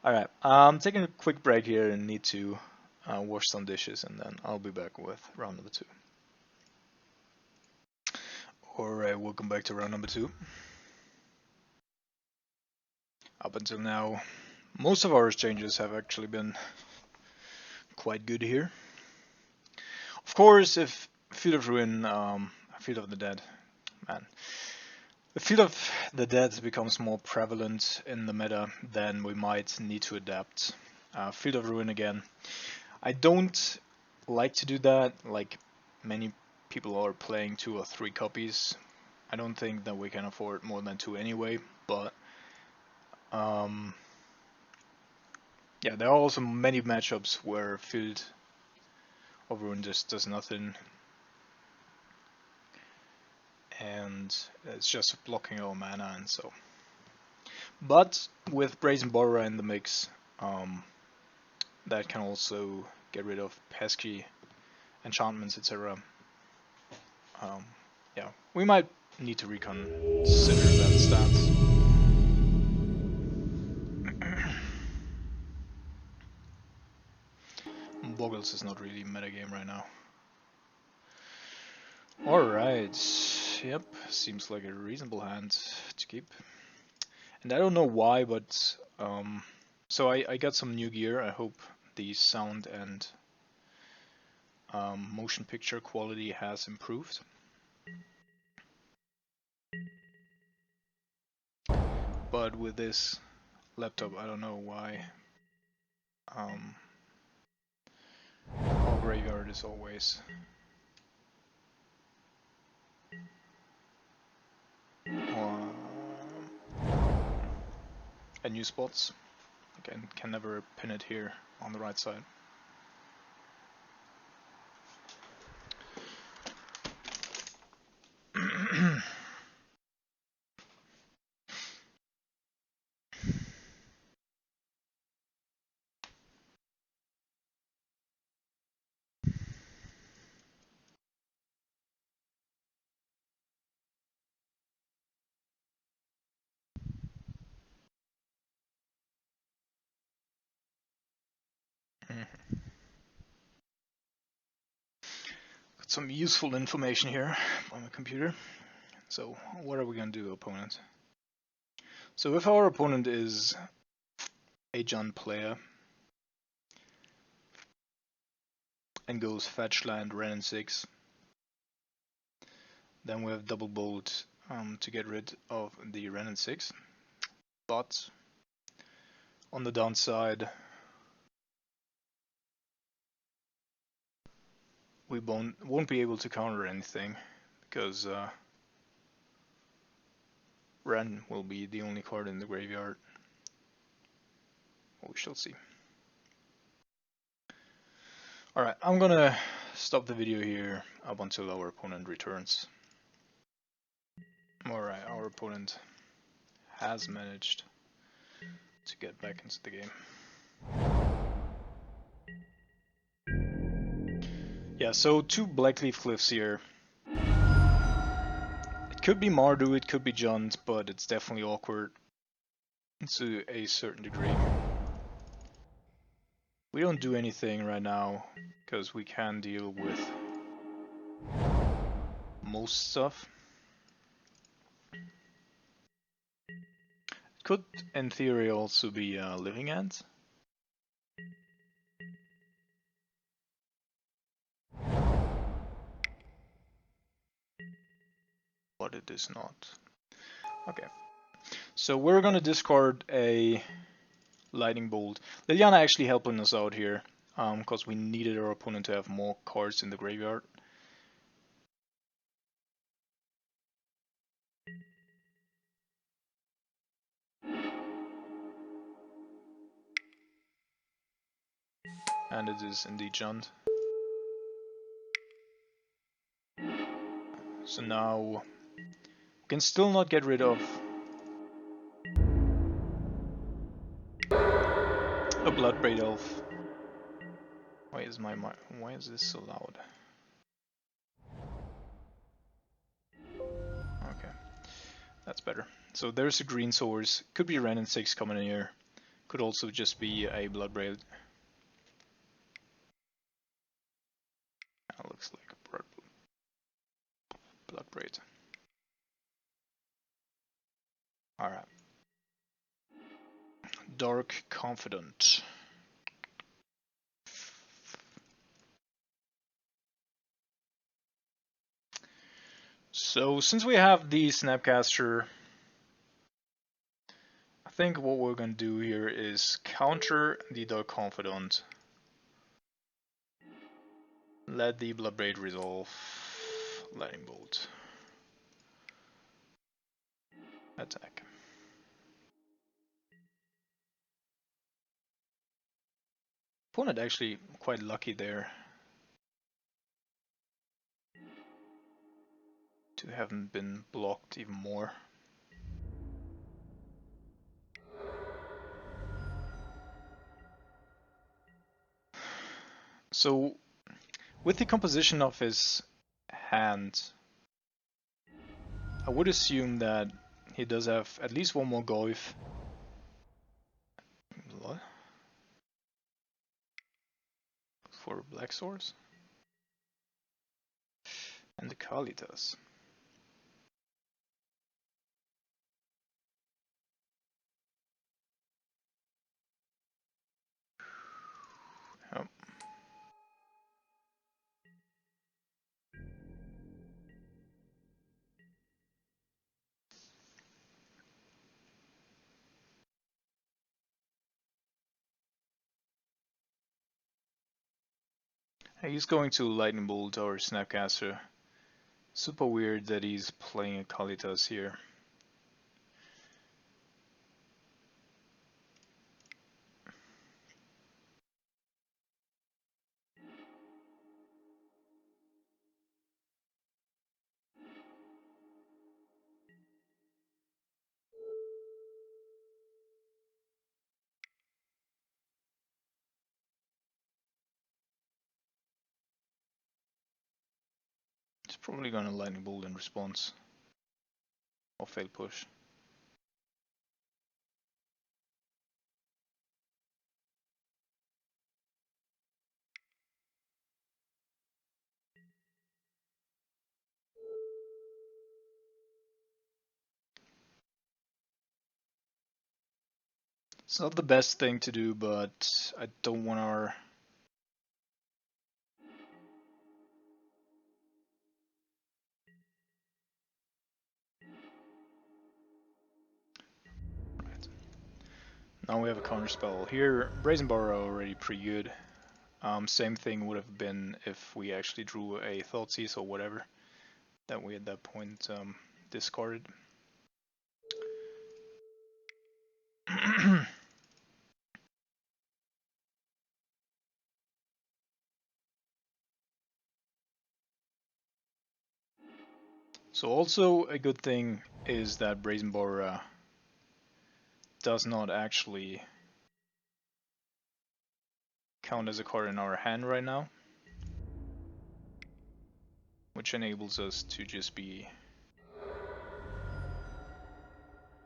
Alright, taking a quick break here and need to wash some dishes, and then I'll be back with round number 2. Alright, welcome back to round number 2. Up until now, most of our exchanges have actually been quite good here. Of course, if Field of Ruin, Field of the Dead, man. If Field of the Dead becomes more prevalent in the meta, then we might need to adapt. Field of Ruin again. I don't like to do that, like many people are playing 2 or 3 copies. I don't think that we can afford more than 2 anyway, but yeah, there are also many matchups where Field of Ruin just does nothing, and it's just blocking our mana and so. But with Brazen Borrower in the mix, that can also get rid of pesky enchantments, etc. Yeah, we might need to reconsider that stance. Boggles is not really metagame right now. Alright, yep, seems like a reasonable hand to keep. And I don't know why, but so I got some new gear. I hope the sound and motion picture quality has improved. But with this laptop, I don't know why. Our graveyard is always at new spots. Again, can never pin it here on the right side. Got some useful information here on the computer. So what are we gonna do, opponent? So if our opponent is a Jund player and goes fetch land Renin 6, then we have double bolt to get rid of the Renin 6. But on the downside, we won't be able to counter anything because Ren will be the only card in the graveyard. We shall see. Alright, I'm gonna stop the video here up until our opponent returns. Alright, our opponent has managed to get back into the game. Yeah, so 2 Blackleaf Cliffs here. It could be Mardu, it could be Jund, but it's definitely awkward to a certain degree. We don't do anything right now, because we can deal with most stuff. It could, in theory, also be Living Ends. But it is not. Okay. So we're gonna discard a Lightning Bolt. Liliana actually helping us out here, because we needed our opponent to have more cards in the graveyard. And it is indeed Jund. So now we can still not get rid of a Bloodbraid Elf. Why is this so loud? Okay, that's better. So there's a green source. Could be Ren and 6 coming in here. Could also just be a Bloodbraid. That looks like a Bloodbraid. Alright. Dark Confidant. So since we have the Snapcaster, I think what we're going to do here is counter the Dark Confidant. Let the Bloodbraid resolve. Lightning Bolt. Attack. Opponent actually quite lucky there to haven't been blocked even more. So with the composition of his hand, I would assume that he does have at least one more Goyf. What? For Black Swords? And the Kalitas. Oh. He's going to Lightning Bolt or Snapcaster. Super weird that he's playing a Kalitas here. He's probably gonna Lightning Bolt in response. Or fail push. It's not the best thing to do, but I don't want our... Right. Now we have a counter spell. Here, Brazen Bar are already pretty good. Same thing would have been if we actually drew a Thoughtseize or whatever that we at that point discarded. So also a good thing is that Brazen Borra does not actually count as a card in our hand right now, which enables us to just be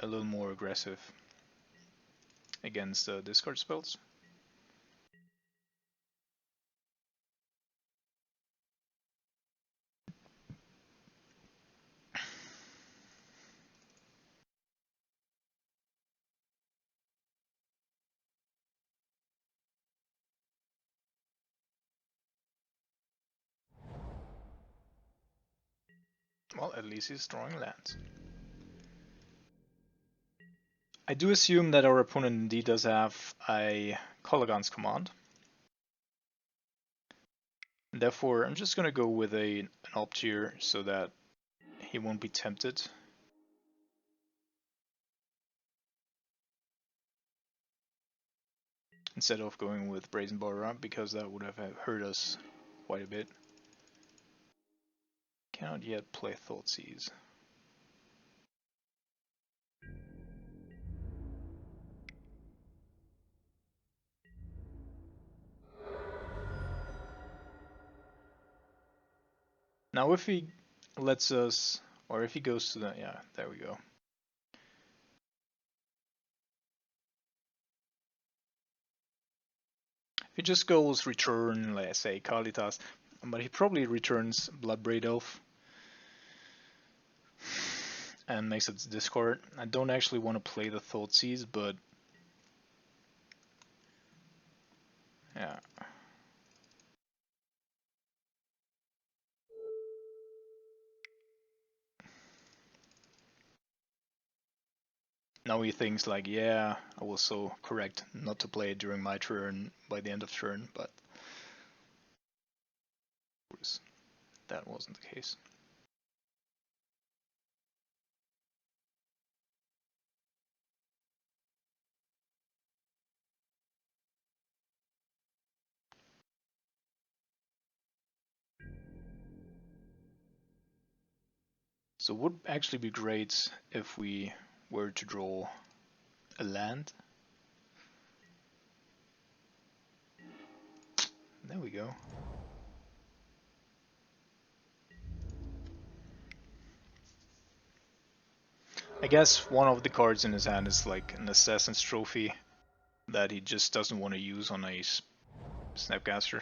a little more aggressive against discard spells. Well, at least he's drawing lands. I do assume that our opponent indeed does have a Kolaghan's Command. Therefore, I'm just going to go with an opt here so that he won't be tempted. Instead of going with Brazen Borra, because that would have hurt us quite a bit. Cannot yet play Thoughtseize. Now if he lets us, or if he goes to the, yeah, there we go. If he just goes return, let's say Kalitas, but he probably returns Bloodbraid Elf and makes it discard. I don't actually want to play the Thoughtseize, but yeah. Now he thinks like, yeah, I was so correct not to play it during my turn by the end of turn, but of course that wasn't the case. So it would actually be great if we were to draw a land. There we go. I guess one of the cards in his hand is like an Assassin's Trophy that he just doesn't want to use on a Snapcaster.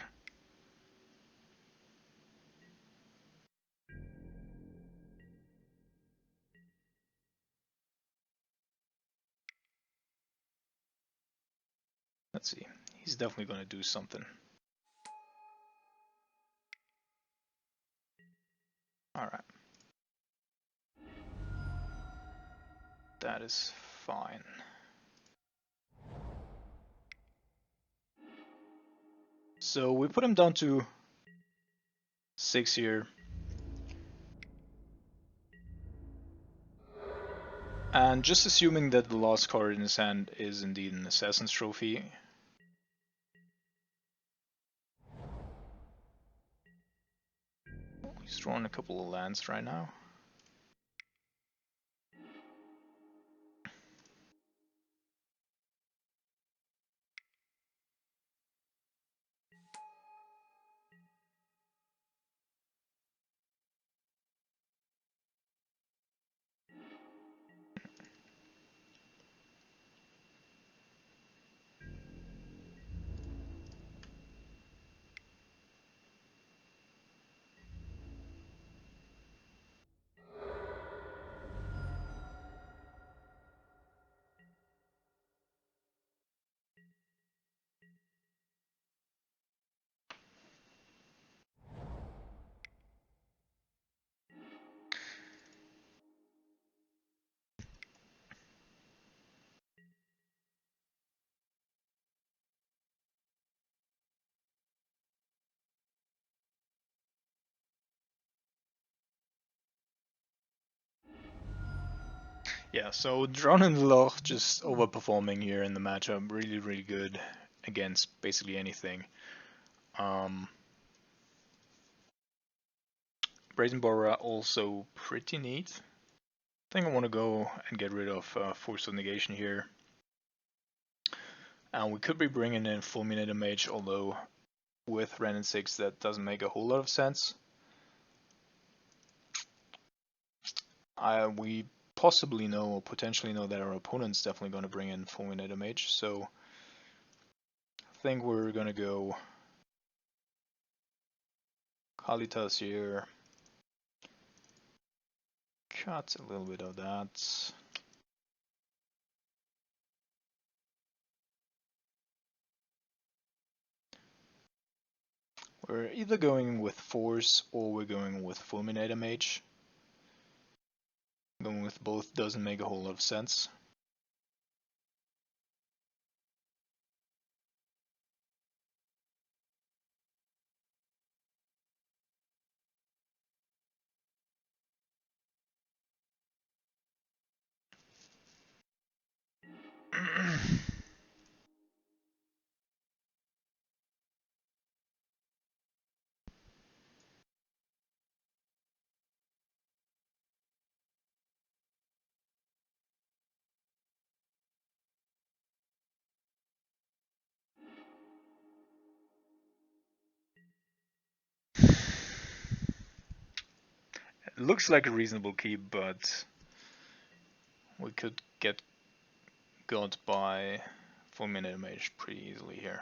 Let's see. He's definitely going to do something. Alright. That is fine. So we put him down to 6 here. And just assuming that the last card in his hand is indeed an Assassin's Trophy. He's drawing a couple of lands right now. Yeah, so Drown in the Loch just overperforming here in the matchup. Really, really good against basically anything. Brazen Borra also pretty neat. I think I want to go and get rid of Force of Negation here. And we could be bringing in Fulminator Mage, although with Ren and 6 that doesn't make a whole lot of sense. We possibly know or potentially know that our opponent's definitely going to bring in Fulminator Mage, so I think we're going to go Kalitas here. Cut a little bit of that. We're either going with Force or we're going with Fulminator Mage. Going with both doesn't make a whole lot of sense. It looks like a reasonable keep, but we could get got by Fulminator Mage pretty easily here.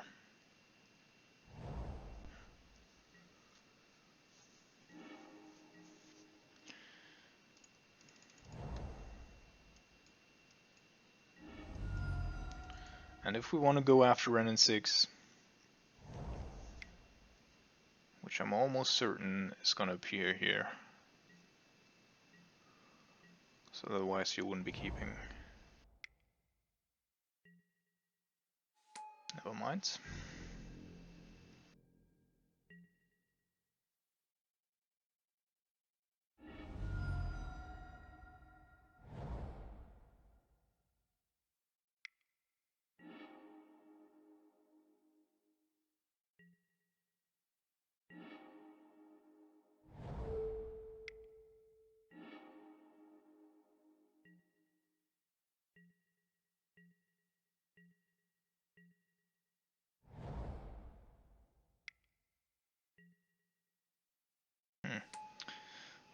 And if we want to go after Ren and 6, which I'm almost certain is going to appear here, so otherwise you wouldn't be keeping. Never mind.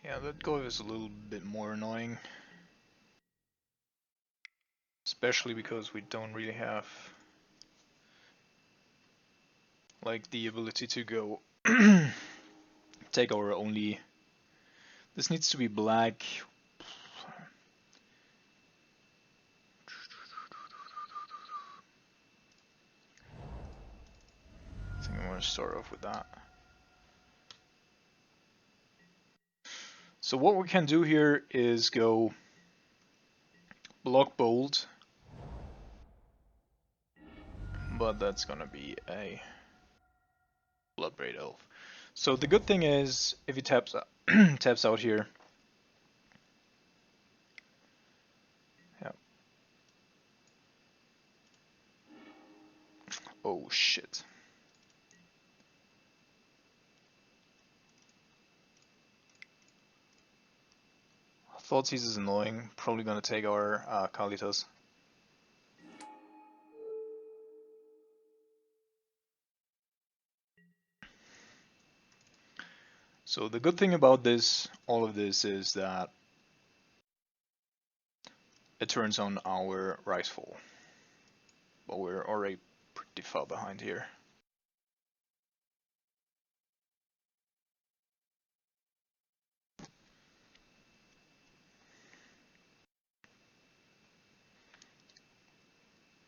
Yeah, that go is a little bit more annoying. Especially because we don't really have like the ability to go take our only. This needs to be black. I think I'm gonna start off with that. So what we can do here is go block bold, but that's gonna be a Bloodbraid Elf. So the good thing is, if he taps taps out here, yeah. Oh shit. Thoughtseize is annoying. Probably gonna take our Kalitas. So the good thing about this, all of this, is that it turns on our Risefall. But we're already pretty far behind here.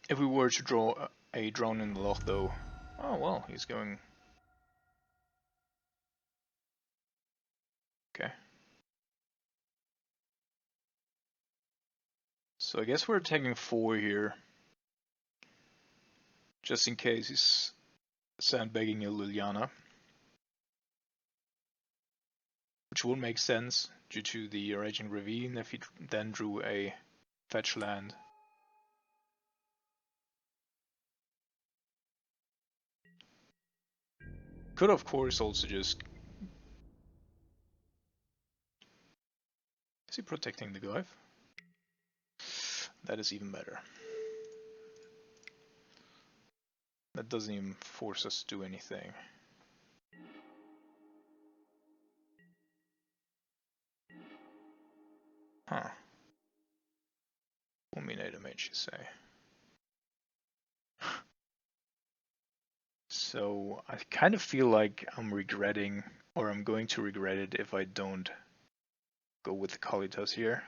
If we were to draw a drone in the loch though, oh well, he's going... Okay. So I guess we're taking 4 here. Just in case he's sandbagging a Liliana. Which would make sense due to the Raging Ravine if he then drew a fetch land. Could of course also just... Is he protecting the Glyph? That is even better. That doesn't even force us to do anything. Huh. Fulminate mage, you say. So I kind of feel like I'm regretting, or I'm going to regret it if I don't go with the Kalitas here.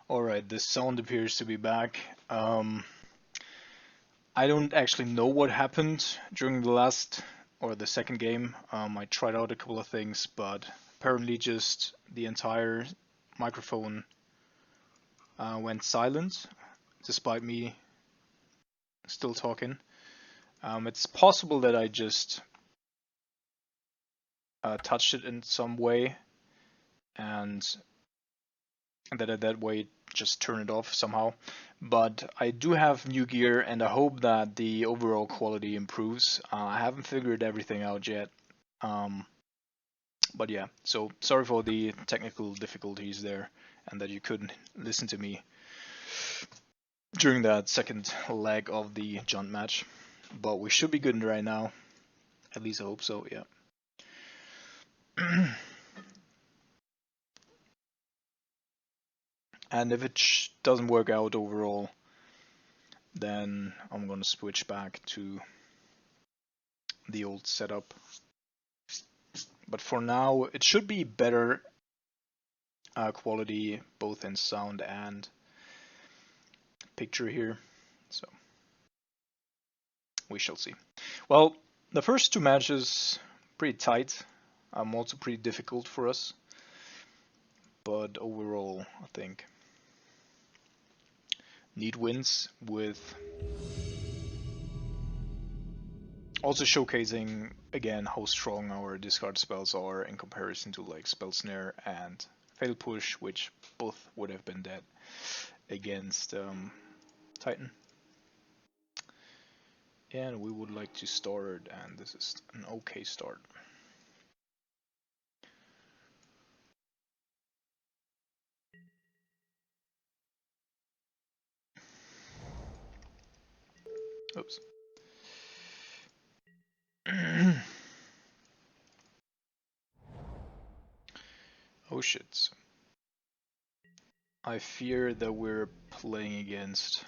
Alright, the sound appears to be back. I don't actually know what happened during the last or the second game. I tried out a couple of things, but apparently just the entire microphone went silent despite me still talking. It's possible that I just touched it in some way and that way just turn it off somehow. But I do have new gear and I hope that the overall quality improves. I haven't figured everything out yet. But yeah, so sorry for the technical difficulties there and that you couldn't listen to me during that second leg of the jaunt match. But we should be good right now. At least I hope so, yeah. And if it doesn't work out overall, then I'm gonna switch back to the old setup. But for now, it should be better quality both in sound and picture here. So we shall see. Well, the first two matches pretty tight. Also pretty difficult for us. But overall, I think neat wins with also showcasing again how strong our discard spells are in comparison to like Spell Snare and Fatal Push, which both would have been dead against Titan. And we would like to start, and this is an okay start. Oops. Oh shit. I fear that we're playing against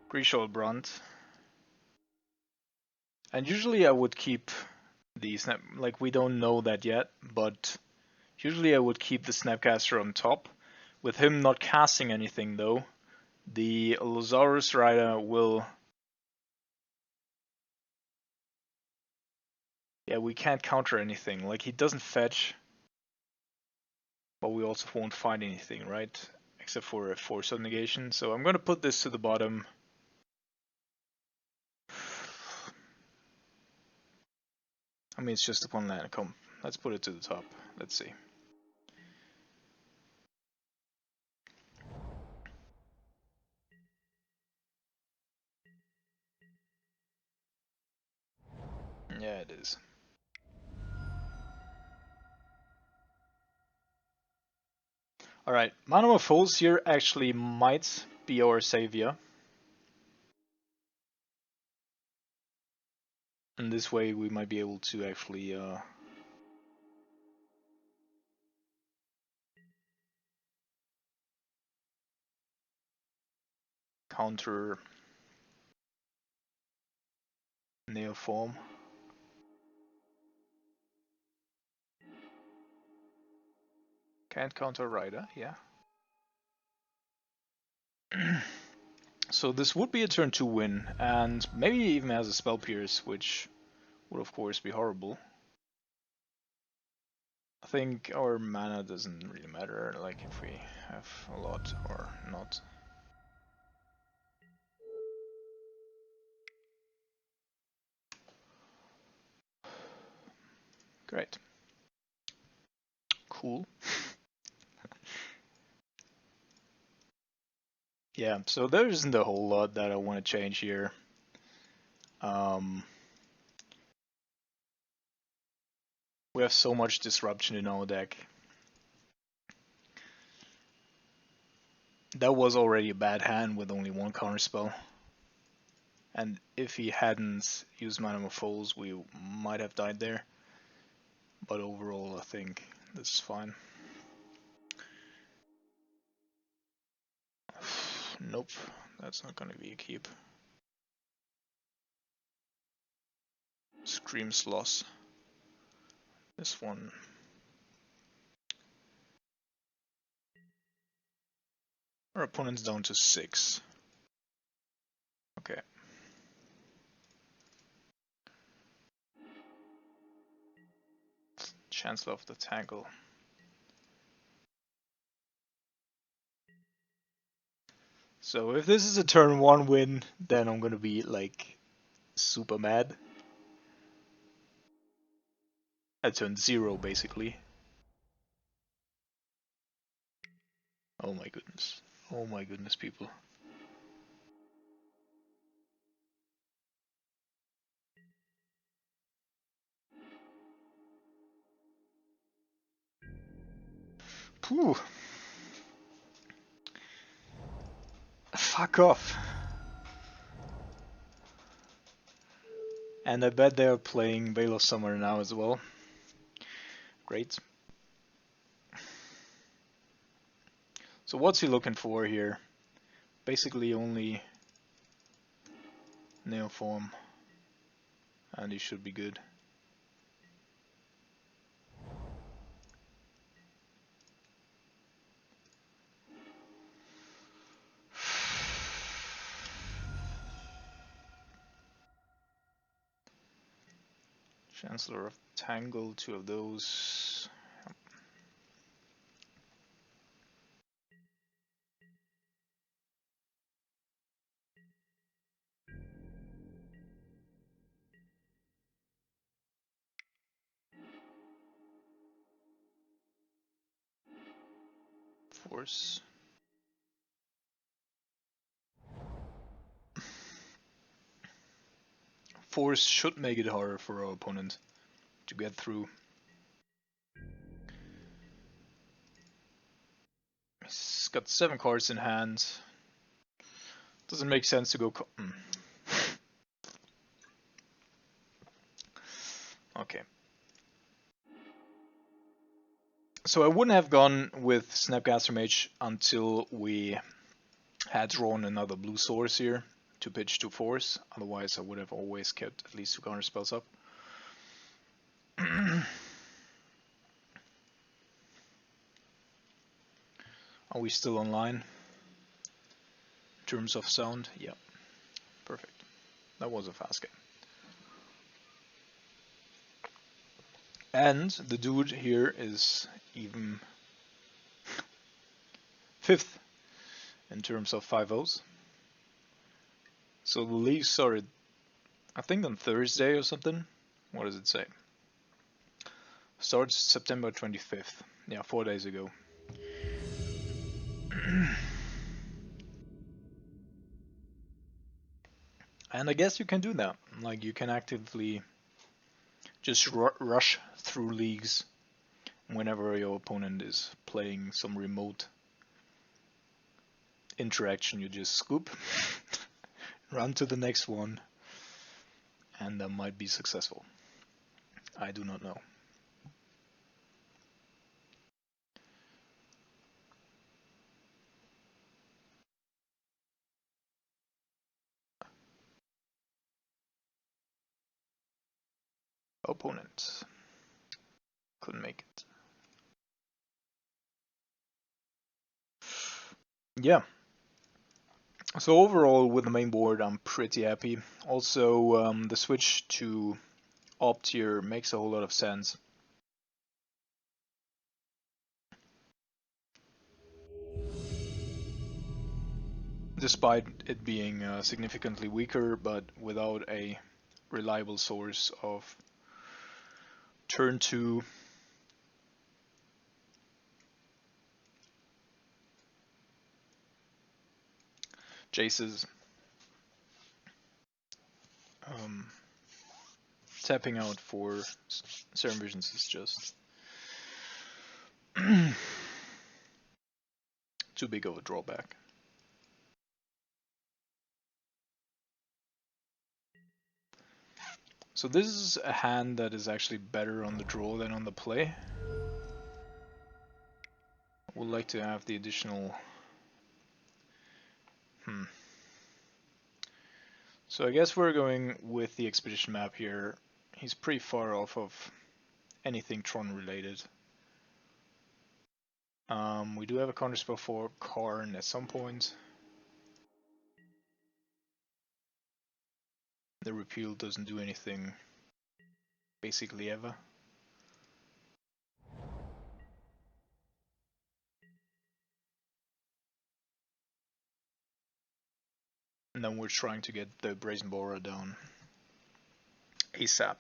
Grixis Brunt. And usually I would keep the snap, like we don't know that yet, but usually I would keep the Snapcaster on top. With him not casting anything though, the Lazarus Rider will... Yeah, we can't counter anything, like he doesn't fetch, but we also won't find anything, right? Except for a force of negation, so I'm gonna put this to the bottom. I mean, it's just upon land. Come, let's put it to the top. Let's see. Yeah, it is. Alright, Mana of Fools here actually might be our savior. And this way we might be able to actually counter Neoform. Can't counter Rider, yeah. So this would be a turn 2 win, and maybe even has a Spell Pierce, which would of course be horrible. I think our mana doesn't really matter, like if we have a lot or not. Great. Cool. Yeah, so there isn't a whole lot that I want to change here. We have so much disruption in our deck. That was already a bad hand with only one counterspell. And if he hadn't used Mana of Fools, we might have died there. But overall, I think this is fine. Nope, that's not gonna be a keep. screams loss. This one. Our opponent's down to 6. Okay. Chancellor of the Tangle. So if this is a turn 1 win, then I'm gonna be like super mad. At turn 0 basically. Oh my goodness. Oh my goodness, people. Phew. Fuck off. And I bet they're playing Veil of Summer now as well. Great. So what's he looking for here? Basically only Neoform. And he should be good. Chancellor of Tangle, 2 of those. Force. Force should make it harder for our opponent to get through. He's got 7 cards in hand. Doesn't make sense to go. Okay. So I wouldn't have gone with Snapcaster Mage until we had drawn another blue source here to pitch to force. Otherwise I would have always kept at least 2 counter spells up. Are we still online? In terms of sound? Yeah. Perfect. That was a fast game. And the dude here is even 5th in terms of 5-0s. So the league started, I think on Thursday or something. What does it say? Starts September 25th. Yeah, 4 days ago. And I guess you can do that. Like, you can actively just rush through leagues whenever your opponent is playing some remote interaction. You just scoop, run to the next one, and that might be successful. I do not know. Opponent couldn't make it. Yeah. So overall, with the main board, I'm pretty happy. Also, the switch to opt here makes a whole lot of sense. Despite it being significantly weaker, but without a reliable source of turn 2 Jaces. Tapping out for Serum Visions is just too big of a drawback. So this is a hand that is actually better on the draw than on the play. I would like to have the additional... So I guess we're going with the expedition map here. he's pretty far off of anything Tron related. We do have a counterspell for Karn at some point. The repeal doesn't do anything basically ever. And then we're trying to get the Brazen Borer down ASAP.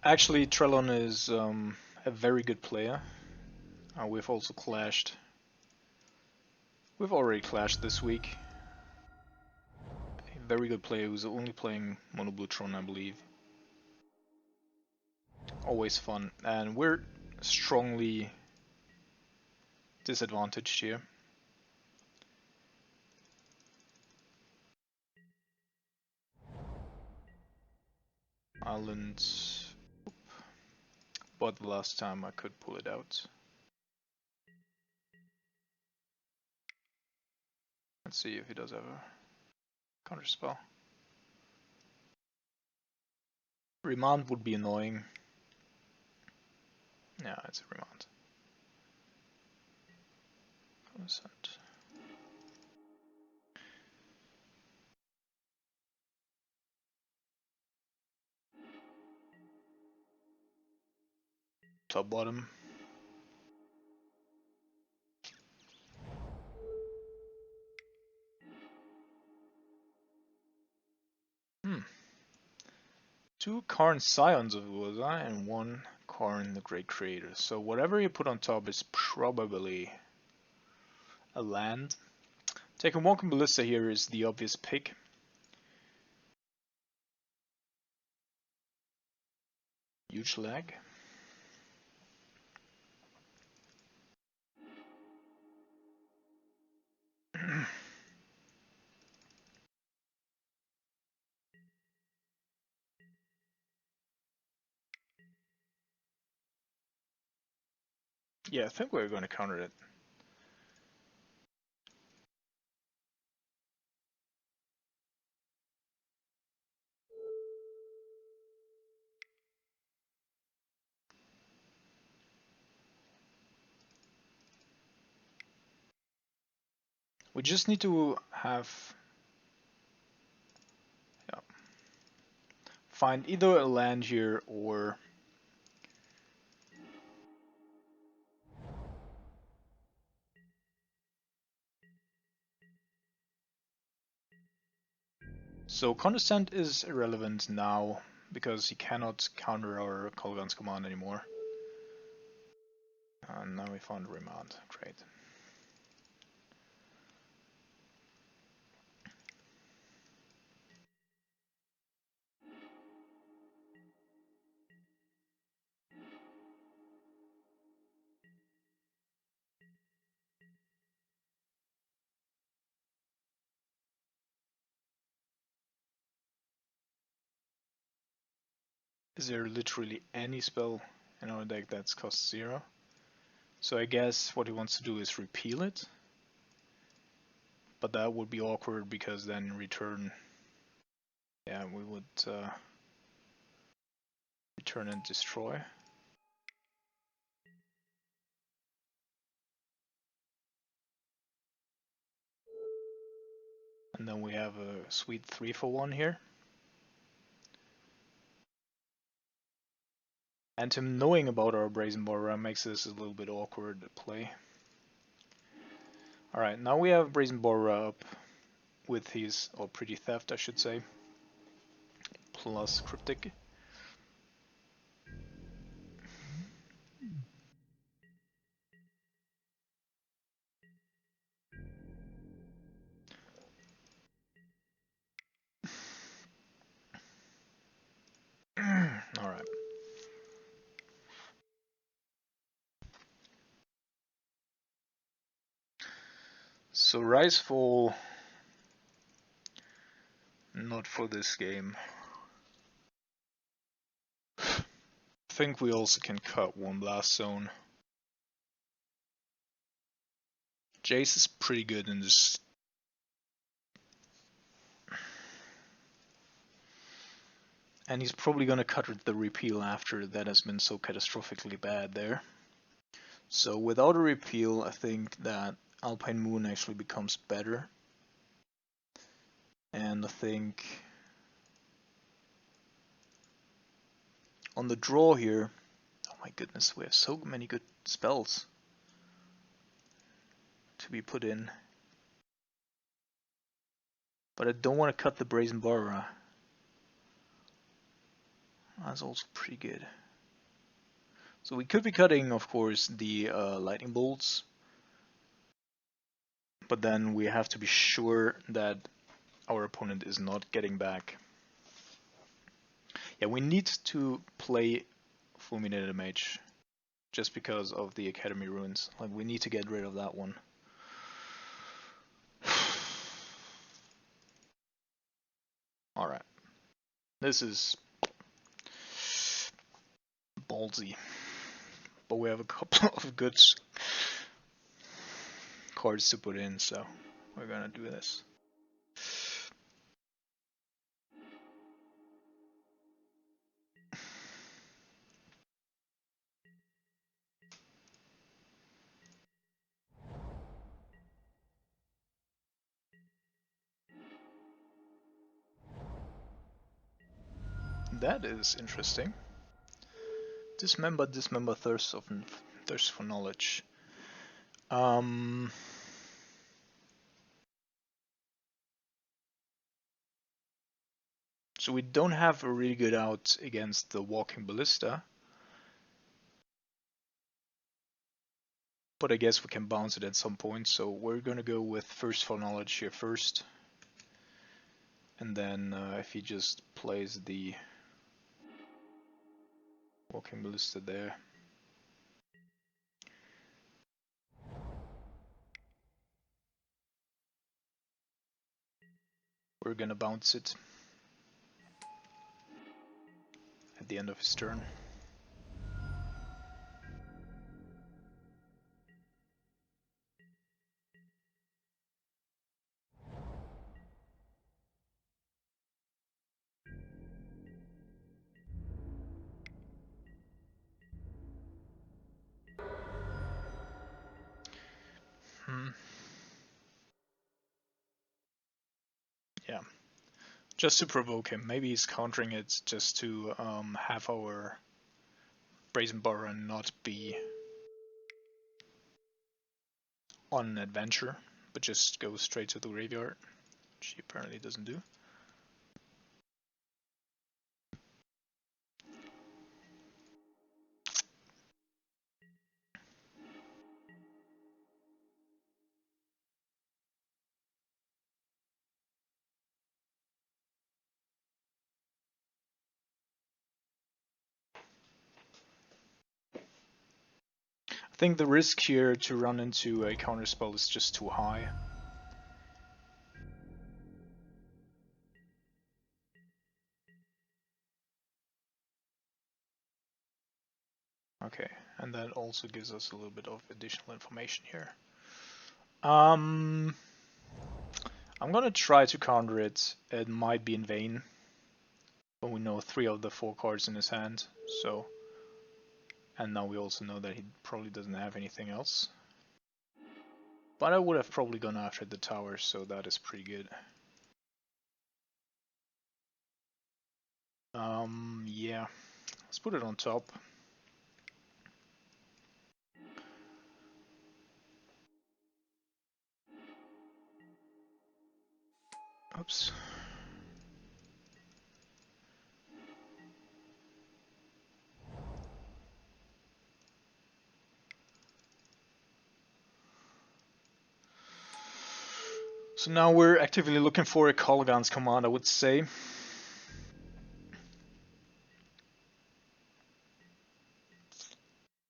Actually, Trellon is a very good player. We've also clashed. We've already clashed this week. A very good player who's only playing Mono Blue Tron, I believe. Always fun. And we're strongly disadvantaged here. Island. But the last time I could pull it out. Let's see if he does have a counterspell. Remand would be annoying. Yeah, it's a remand. Consent. Top bottom. Two Karn Scions of Urza and one Karn the Great Creator. So whatever you put on top is probably a land. Taking Walking Ballista here is the obvious pick. Huge lag. Yeah, I think we're going to counter it. We just need to have... yeah, find either a land here or... So Condescend is irrelevant now because he cannot counter our Kolgan's command anymore. And now we found Remand. Great. Is there literally any spell in our deck that's cost 0? So I guess what he wants to do is repeal it. But that would be awkward because then return... yeah, we would return and destroy. And then we have a sweet 3-for-1 here. And him knowing about our Brazen Borer makes this a little bit awkward to play. Alright, now we have Brazen Borer up with his, or Pretty Theft I should say, plus Cryptic. Alright. So Risefall, not for this game. I think we also can cut one blast zone. Jace is pretty good in this. And he's probably gonna cut the repeal after that has been so catastrophically bad there. So without a repeal, I think that Alpine Moon actually becomes better. And I think on the draw here, oh my goodness, we have so many good spells to be put in. But I don't want to cut the Brazen Borrower. That's also pretty good. So we could be cutting, of course, the Lightning Bolts. But then we have to be sure that our opponent is not getting back. Yeah, we need to play Fulminated Mage just because of the Academy Ruins. Like, we need to get rid of that one. Alright. This is ballsy. But we have a couple of good cards to put in, so we're gonna do this. That is interesting. Dismember, thirst for knowledge. So we don't have a really good out against the Walking Ballista. But I guess we can bounce it at some point, so we're gonna go with thirst for knowledge here first. And then if he just plays the Walking Ballista there. We're gonna bounce it at the end of his turn. Yeah, just to provoke him. Maybe he's countering it just to have our Brazen Borrower not be on an adventure, but just go straight to the graveyard, which he apparently doesn't do. I think the risk here to run into a counterspell is just too high. Okay, and that also gives us a little bit of additional information here. I'm gonna try to counter it. It might be in vain, but we know 3 of the 4 cards in his hand, so... And now we also know that he probably doesn't have anything else. But I would have probably gone after the tower, so that is pretty good. Yeah. Let's put it on top. Oops. So now we're actively looking for a Kolaghan's command, I would say.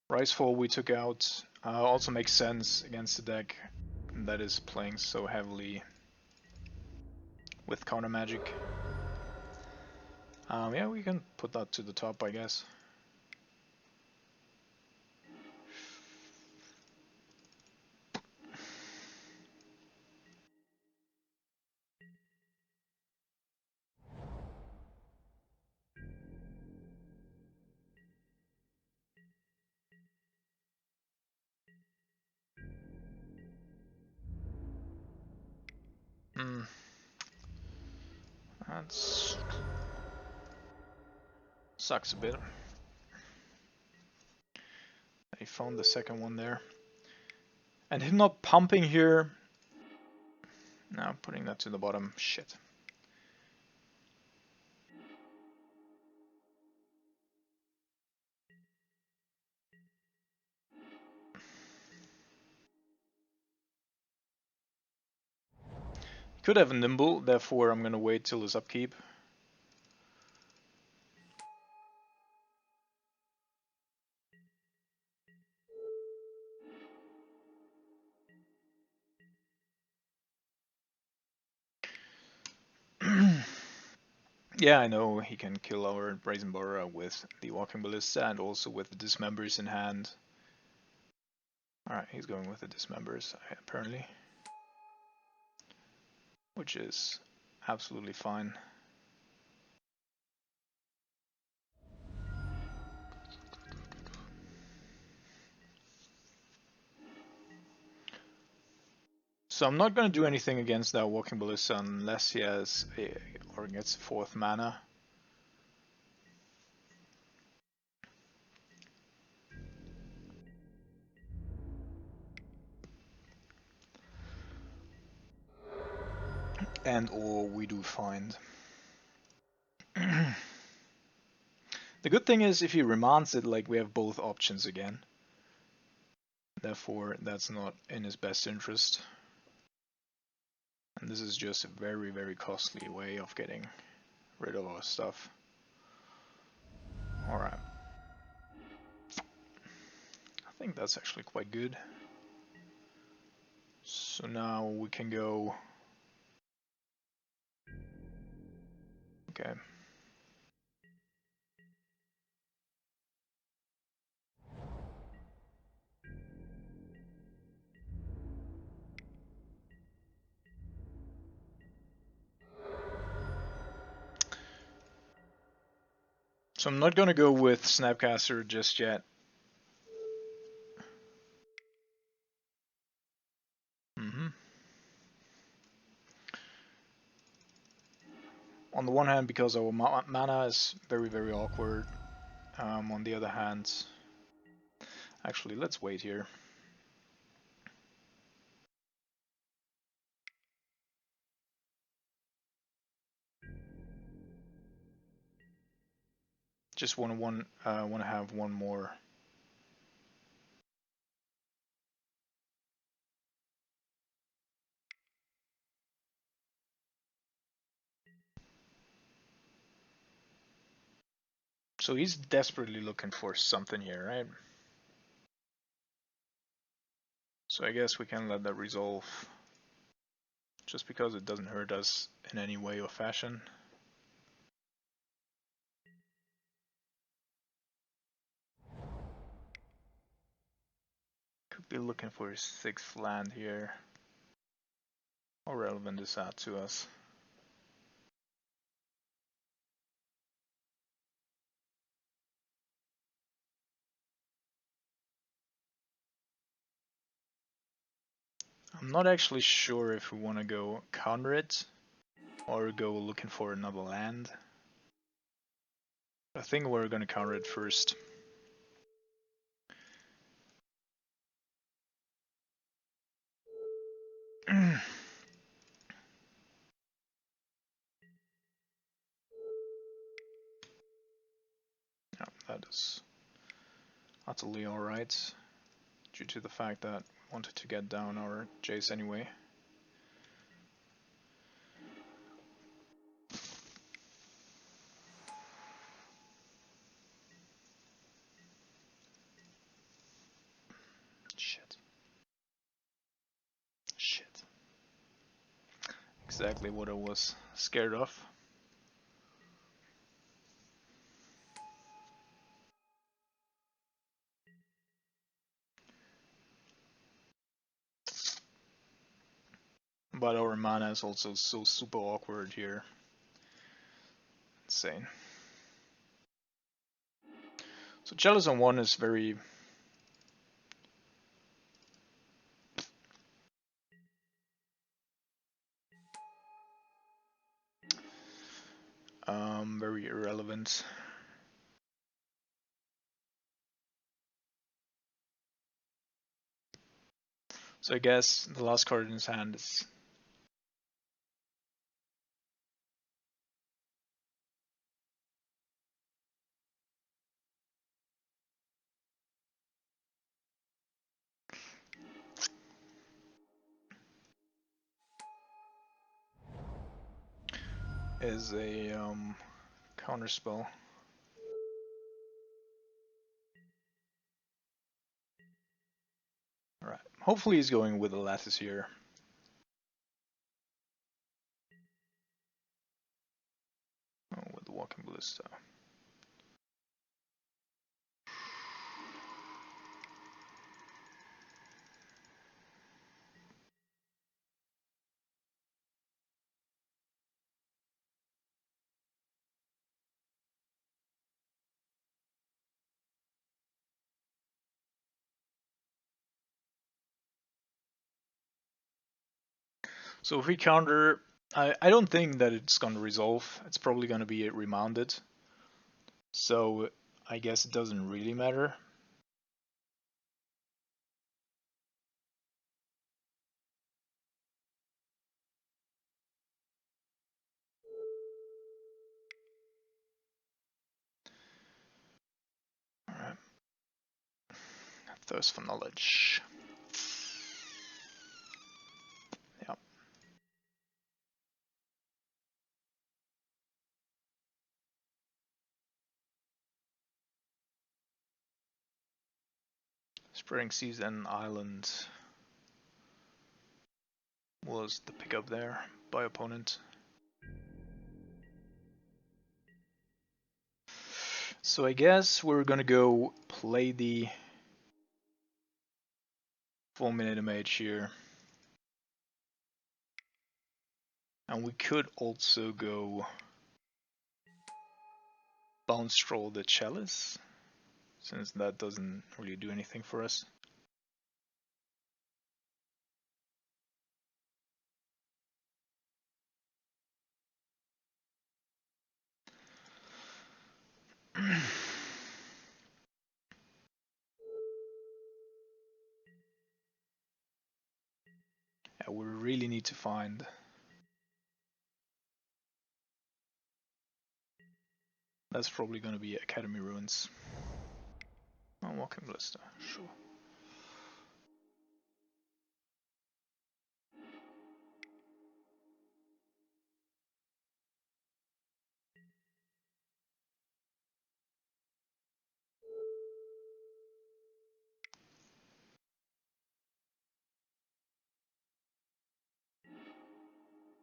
Ricefall we took out also makes sense against the deck that is playing so heavily with counter magic. Yeah, we can put that to the top, I guess. Hmm. That's sucks a bit. He found the second one there. And him not pumping here. Now putting that to the bottom. Shit. Could have a nimble, therefore I'm gonna wait till his upkeep. Yeah, I know he can kill our Brazen Borrower with the Walking Ballista and also with the Dismembers in hand. Alright, he's going with the Dismembers, apparently. Which is absolutely fine. So I'm not going to do anything against that Walking Ballista unless he has or gets 4th mana. And or we do find. The good thing is if he remands it, like, we have both options again. Therefore, that's not in his best interest. And this is just a very, very costly way of getting rid of our stuff. Alright. I think that's actually quite good. So now we can go... Okay. So I'm not gonna go with Snapcaster just yet. On the one hand, because our mana is very, very awkward. On the other hand, actually, let's wait here. Just want to have one more. So he's desperately looking for something here, right? So I guess we can let that resolve, just because it doesn't hurt us in any way or fashion. Could be looking for his 6th land here. How relevant is that to us? I'm not actually sure if we want to go counter it or go looking for another land. I think we're going to counter it first. No, that is utterly alright, due to the fact that we wanted to get down our Jace anyway. Shit. Exactly what I was scared of. But our mana is also so super awkward here. Insane. So Chalice on 1 is very... very irrelevant. So I guess the last card in his hand is a counter spell. Alright, hopefully he's going with the lattice here. Oh, with the walking ballista. So if we counter, I don't think that it's gonna resolve. It's probably gonna be remounted. So I guess it doesn't really matter. Alright. Thirst for knowledge. Yeah. Spreading Seas and Island was the pickup there by opponent. So I guess we're gonna go play the Fulminator Mage here. And we could also go Bounce Stroll the Chalice, since that doesn't really do anything for us. Yeah, we really need to find. That's probably going to be Academy Ruins. Oh, Walking Ballista, sure.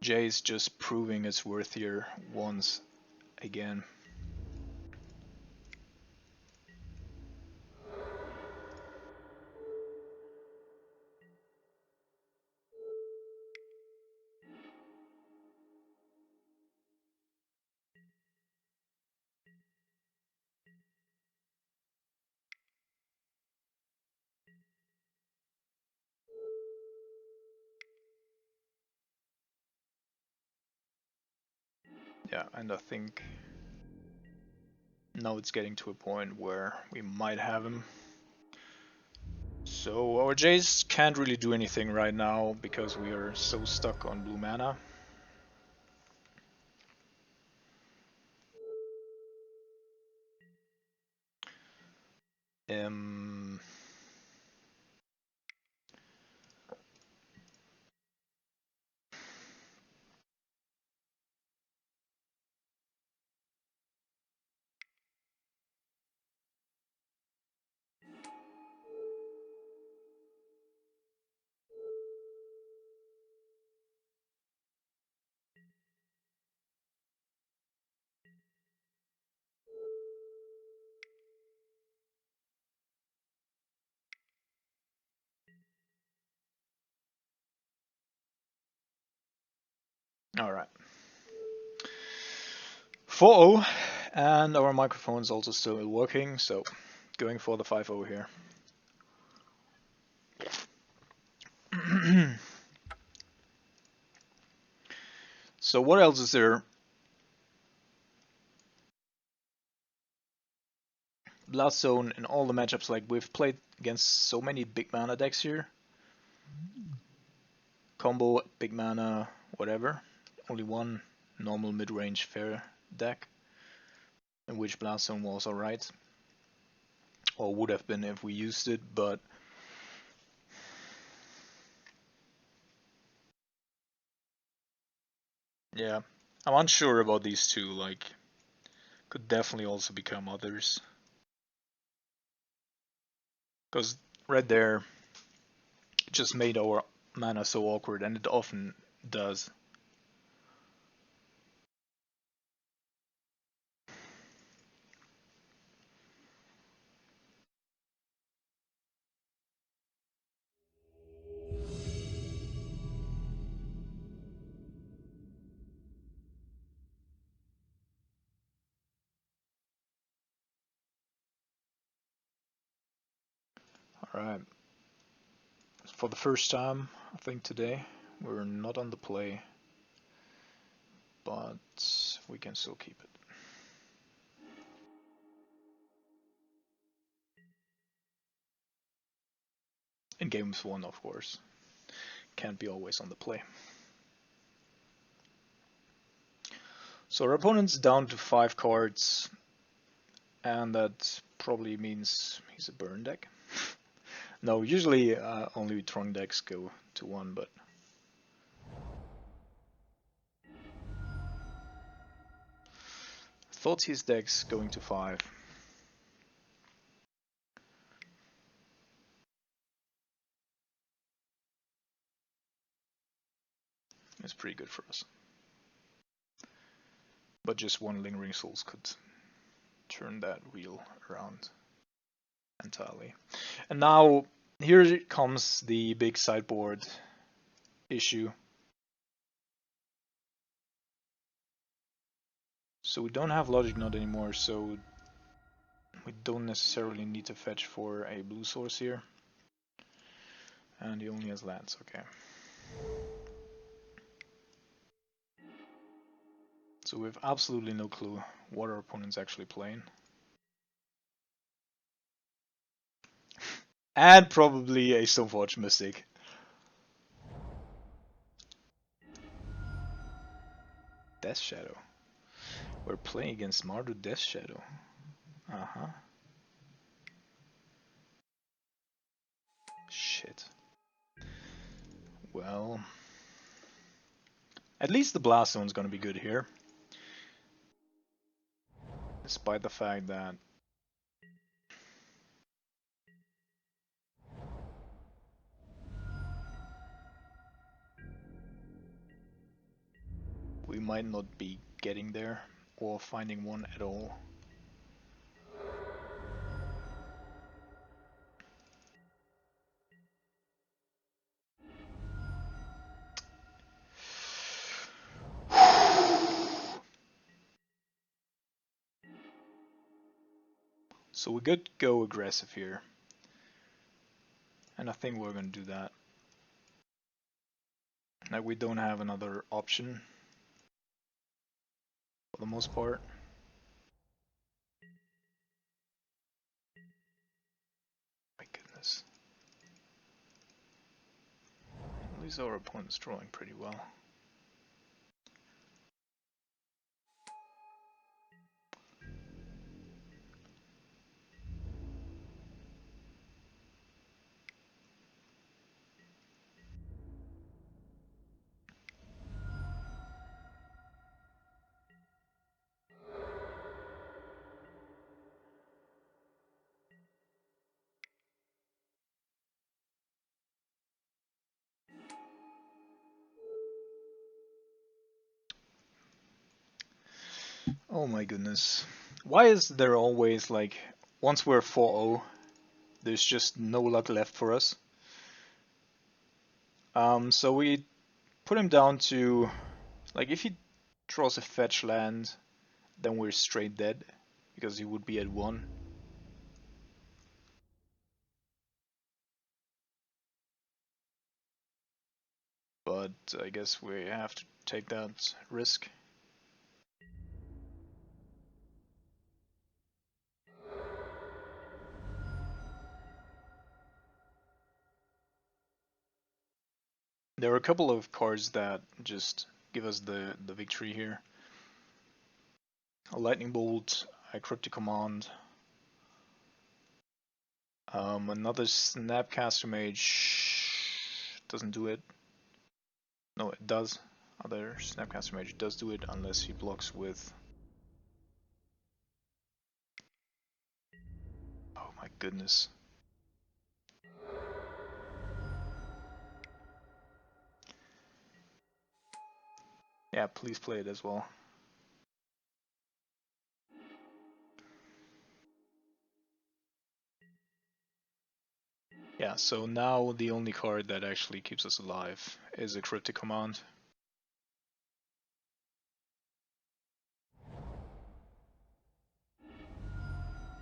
Jay's just proving its worth here once again. Yeah, and I think now it's getting to a point where we might have him. So our Jays can't really do anything right now because we are so stuck on blue mana. Alright. 4-0, and our microphone's also still working, so going for the 5-0 here. So what else is there Blast Zone in all the matchups, like we've played against so many big mana decks here. Combo, big mana, whatever. Only one normal mid-range fair deck in which Blast Zone was alright. Or would have been if we used it, but yeah, I'm unsure about these two, like, could definitely also become others. Because right there, it just made our mana so awkward, and it often does. Alright. For the first time, I think today, we're not on the play, but we can still keep it. In games 1, of course. Can't be always on the play. So our opponent's down to 5 cards, and that probably means he's a burn deck. No, usually only Tron decks go to 1, but thought his deck's going to 5. It's pretty good for us. But just one Lingering Souls could turn that wheel around entirely. And now, here comes the big sideboard issue. So we don't have Logic Knot anymore, so we don't necessarily need to fetch for a blue source here. And he only has lands, okay. So we have absolutely no clue what our opponent's actually playing. And probably a Stoneforge Mystic. Death Shadow. We're playing against Mardu Death Shadow. Uh-huh. Shit. Well, at least the Blast Zone's gonna be good here. Despite the fact that we might not be getting there or finding one at all. So we could go aggressive here. And I think we're gonna do that. Like, we don't have another option for the most part. My goodness. At least our opponent's drawing pretty well. Oh my goodness. Why is there always, like, once we're 4-0, there's just no luck left for us? So we put him down to, like, if he draws a fetch land, then we're straight dead, because he would be at 1. But I guess we have to take that risk. There are a couple of cards that just give us the victory here. A Lightning Bolt, a Cryptic Command, another Snapcaster Mage doesn't do it. No, it does. Other Snapcaster Mage does do it unless he blocks with... Oh my goodness. Yeah, please play it as well. Yeah, so now the only card that actually keeps us alive is a Cryptic Command.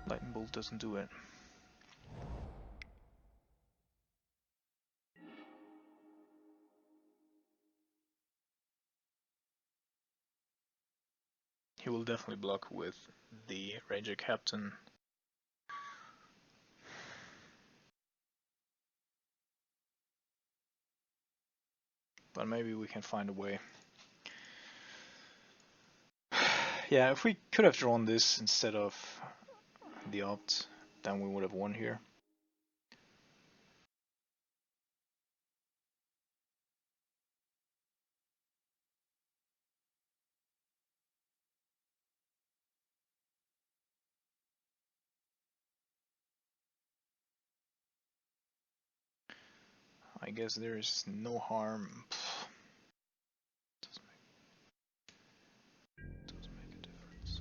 Lightning Bolt doesn't do it. He will definitely block with the Ranger Captain. But maybe we can find a way. Yeah, if we could have drawn this instead of the opt, then we would have won here. I guess there is no harm. Doesn't make a difference.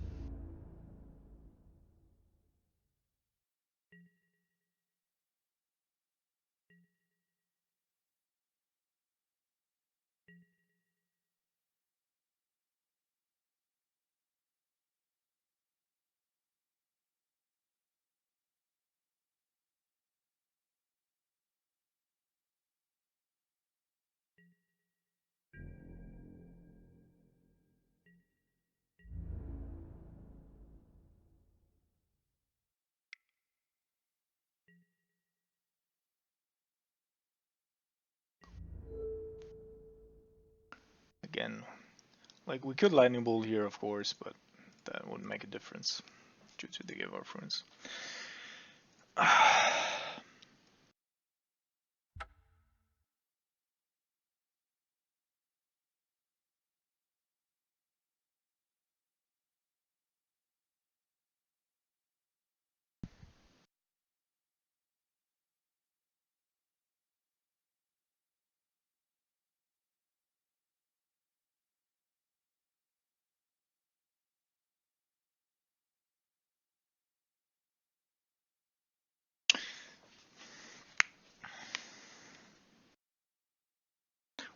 Again, like we could Lightning Bolt here, of course, but that wouldn't make a difference due to the give up runes.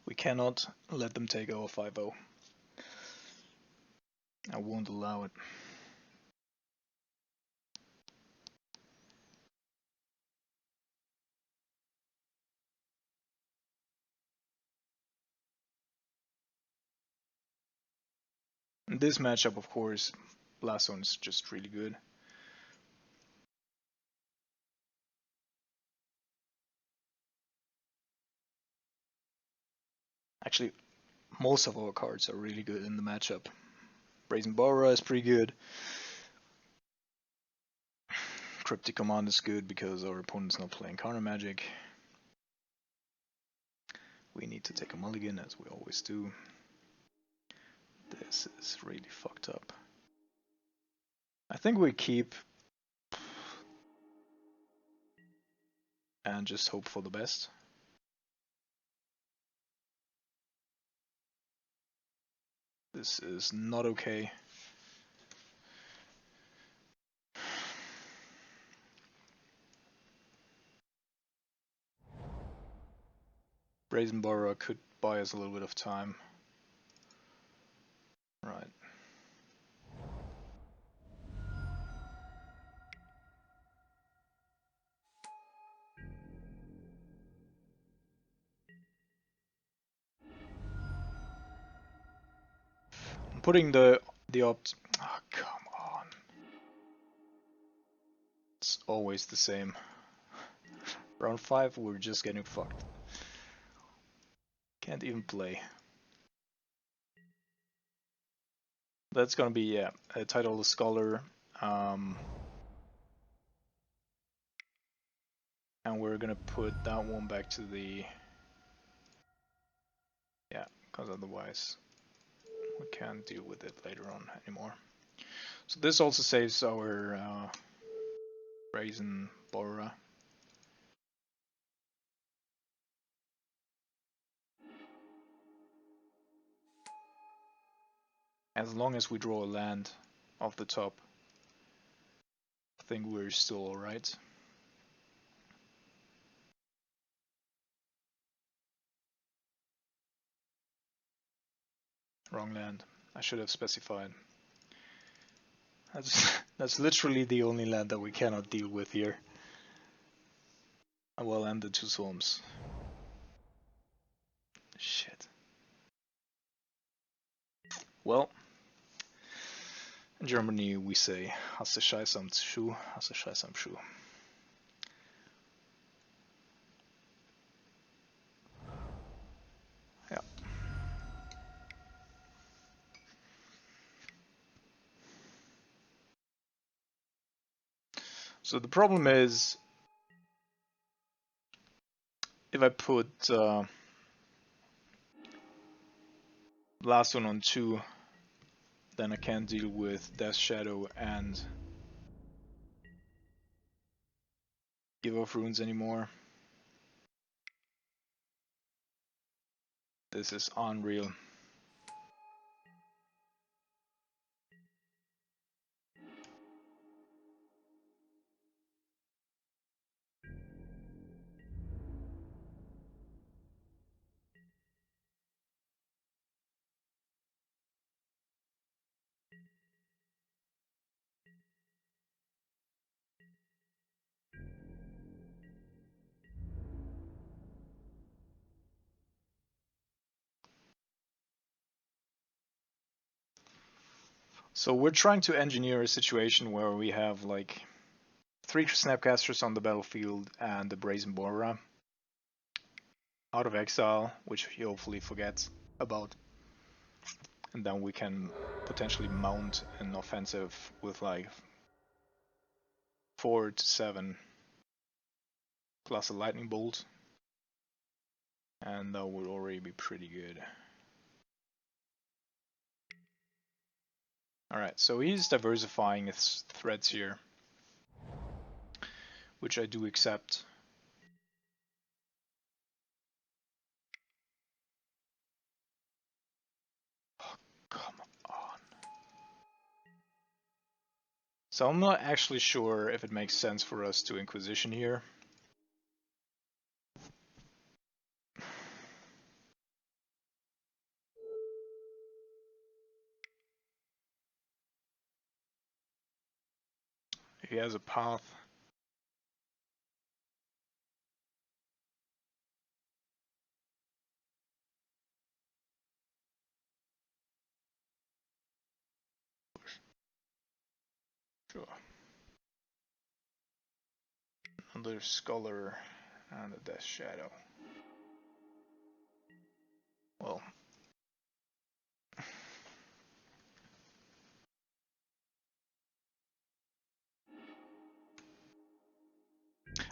We cannot let them take our 5-0. I won't allow it. In this matchup, of course, Blast Zone is just really good. Actually, most of our cards are really good in the matchup. Brazen Borrower is pretty good. Cryptic Command is good because our opponent's not playing counter magic. We need to take a mulligan as we always do. This is really fucked up. I think we keep and just hope for the best. This is not okay. Brazen Borrower could buy us a little bit of time. Right. I'm putting the opt. Oh, come on. It's always the same. Round 5, we're just getting fucked. Can't even play. That's gonna be, yeah, a title scholar. And we're gonna put that one back to the, yeah, because otherwise we can't deal with it later on anymore. So this also saves our Brazen Borra. As long as we draw a land off the top, I think we're still alright. Wrong land. I should have specified. That's literally the only land that we cannot deal with here. Well, and the 2 swarms. Shit. Well, in Germany we say, hast du Scheiß am Schuh, hast du Scheiß am Schuh. Yeah. So the problem is, if I put last one on 2, then I can't deal with Death Shadow and Give Off Runes anymore. This is unreal. So we're trying to engineer a situation where we have like 3 Snapcasters on the battlefield and the Brazen Borra out of exile, which he hopefully forgets about. And then we can potentially mount an offensive with like 4 to 7 plus a lightning bolt. And that would already be pretty good. Alright, so he's diversifying his threats here, which I do accept. Oh, come on. So I'm not actually sure if it makes sense for us to Inquisition here. If he has a path. Sure. Another Scholar and a Death Shadow. Well.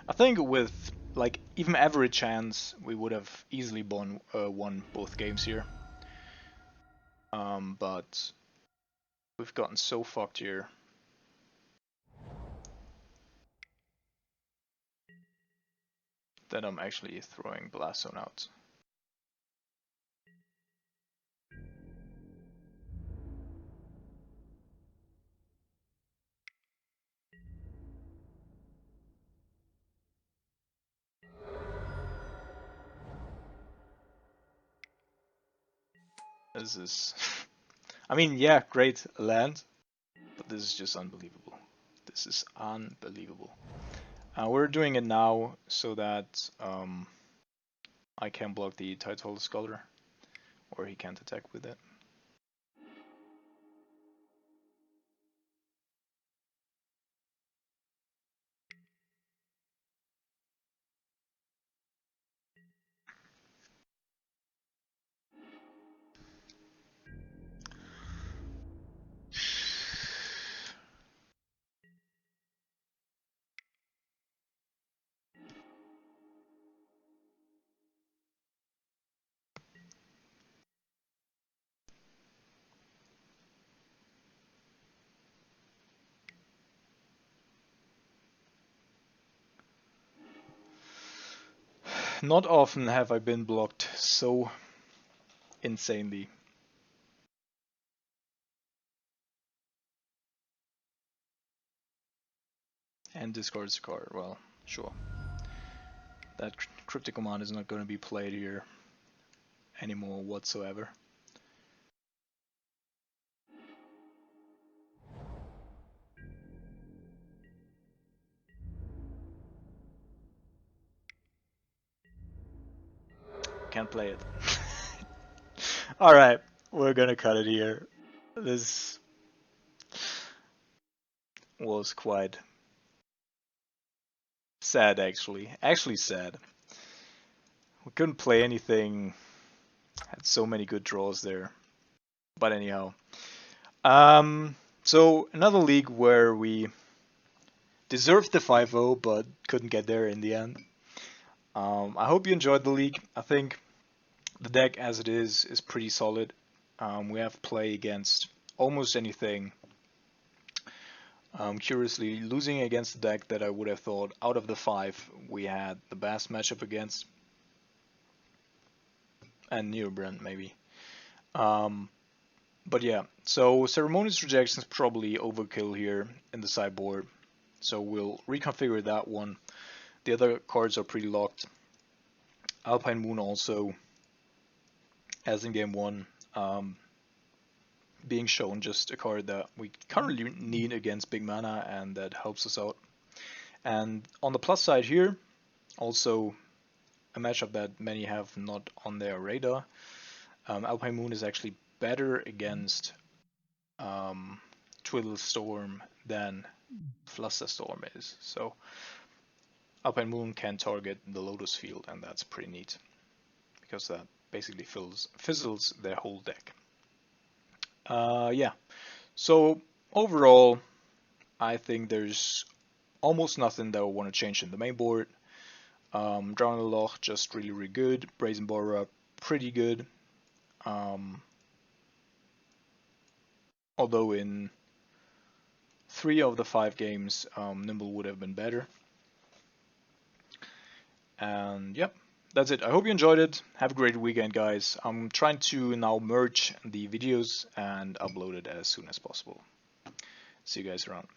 I think with like even average chance, we would have easily won both games here. But we've gotten so fucked here. That I'm actually throwing Blast Zone out. This is, I mean, yeah, great land, but this is just unbelievable. This is unbelievable. We're doing it now so that I can block the Title Scholar, or he can't attack with it. Not often have I been blocked so insanely. And discards a card. Well, sure. That cryptic command is not going to be played here anymore whatsoever. Can't play it. Alright, we're gonna cut it here. This was quite sad, actually. Actually sad. We couldn't play anything. Had so many good draws there. But anyhow. So another league where we deserved the 5-0, but couldn't get there in the end. I hope you enjoyed the league. I think the deck as it is pretty solid. We have play against almost anything. Curiously, losing against the deck that I would have thought out of the 5 we had the best matchup against. And Neobrand maybe. But yeah, so Ceremonious Rejection is probably overkill here in the sideboard. So we'll reconfigure that one. The other cards are pretty locked. Alpine Moon also, as in game 1, being shown just a card that we currently need against big mana and that helps us out. And on the plus side here, also a matchup that many have not on their radar. Alpine Moon is actually better against Twiddle Storm than Flusterstorm is. So Alpine Moon can target the Lotus Field, and that's pretty neat because that basically fizzles their whole deck. Yeah, so overall, I think there's almost nothing that I want to change in the main board. Drown the Loch, just really good. Brazen Borer, pretty good. Although in 3 of the 5 games, Nimble would have been better. And yep, that's it. I hope you enjoyed it. Have a great weekend, guys. I'm trying to now merge the videos and upload it as soon as possible. See you guys around.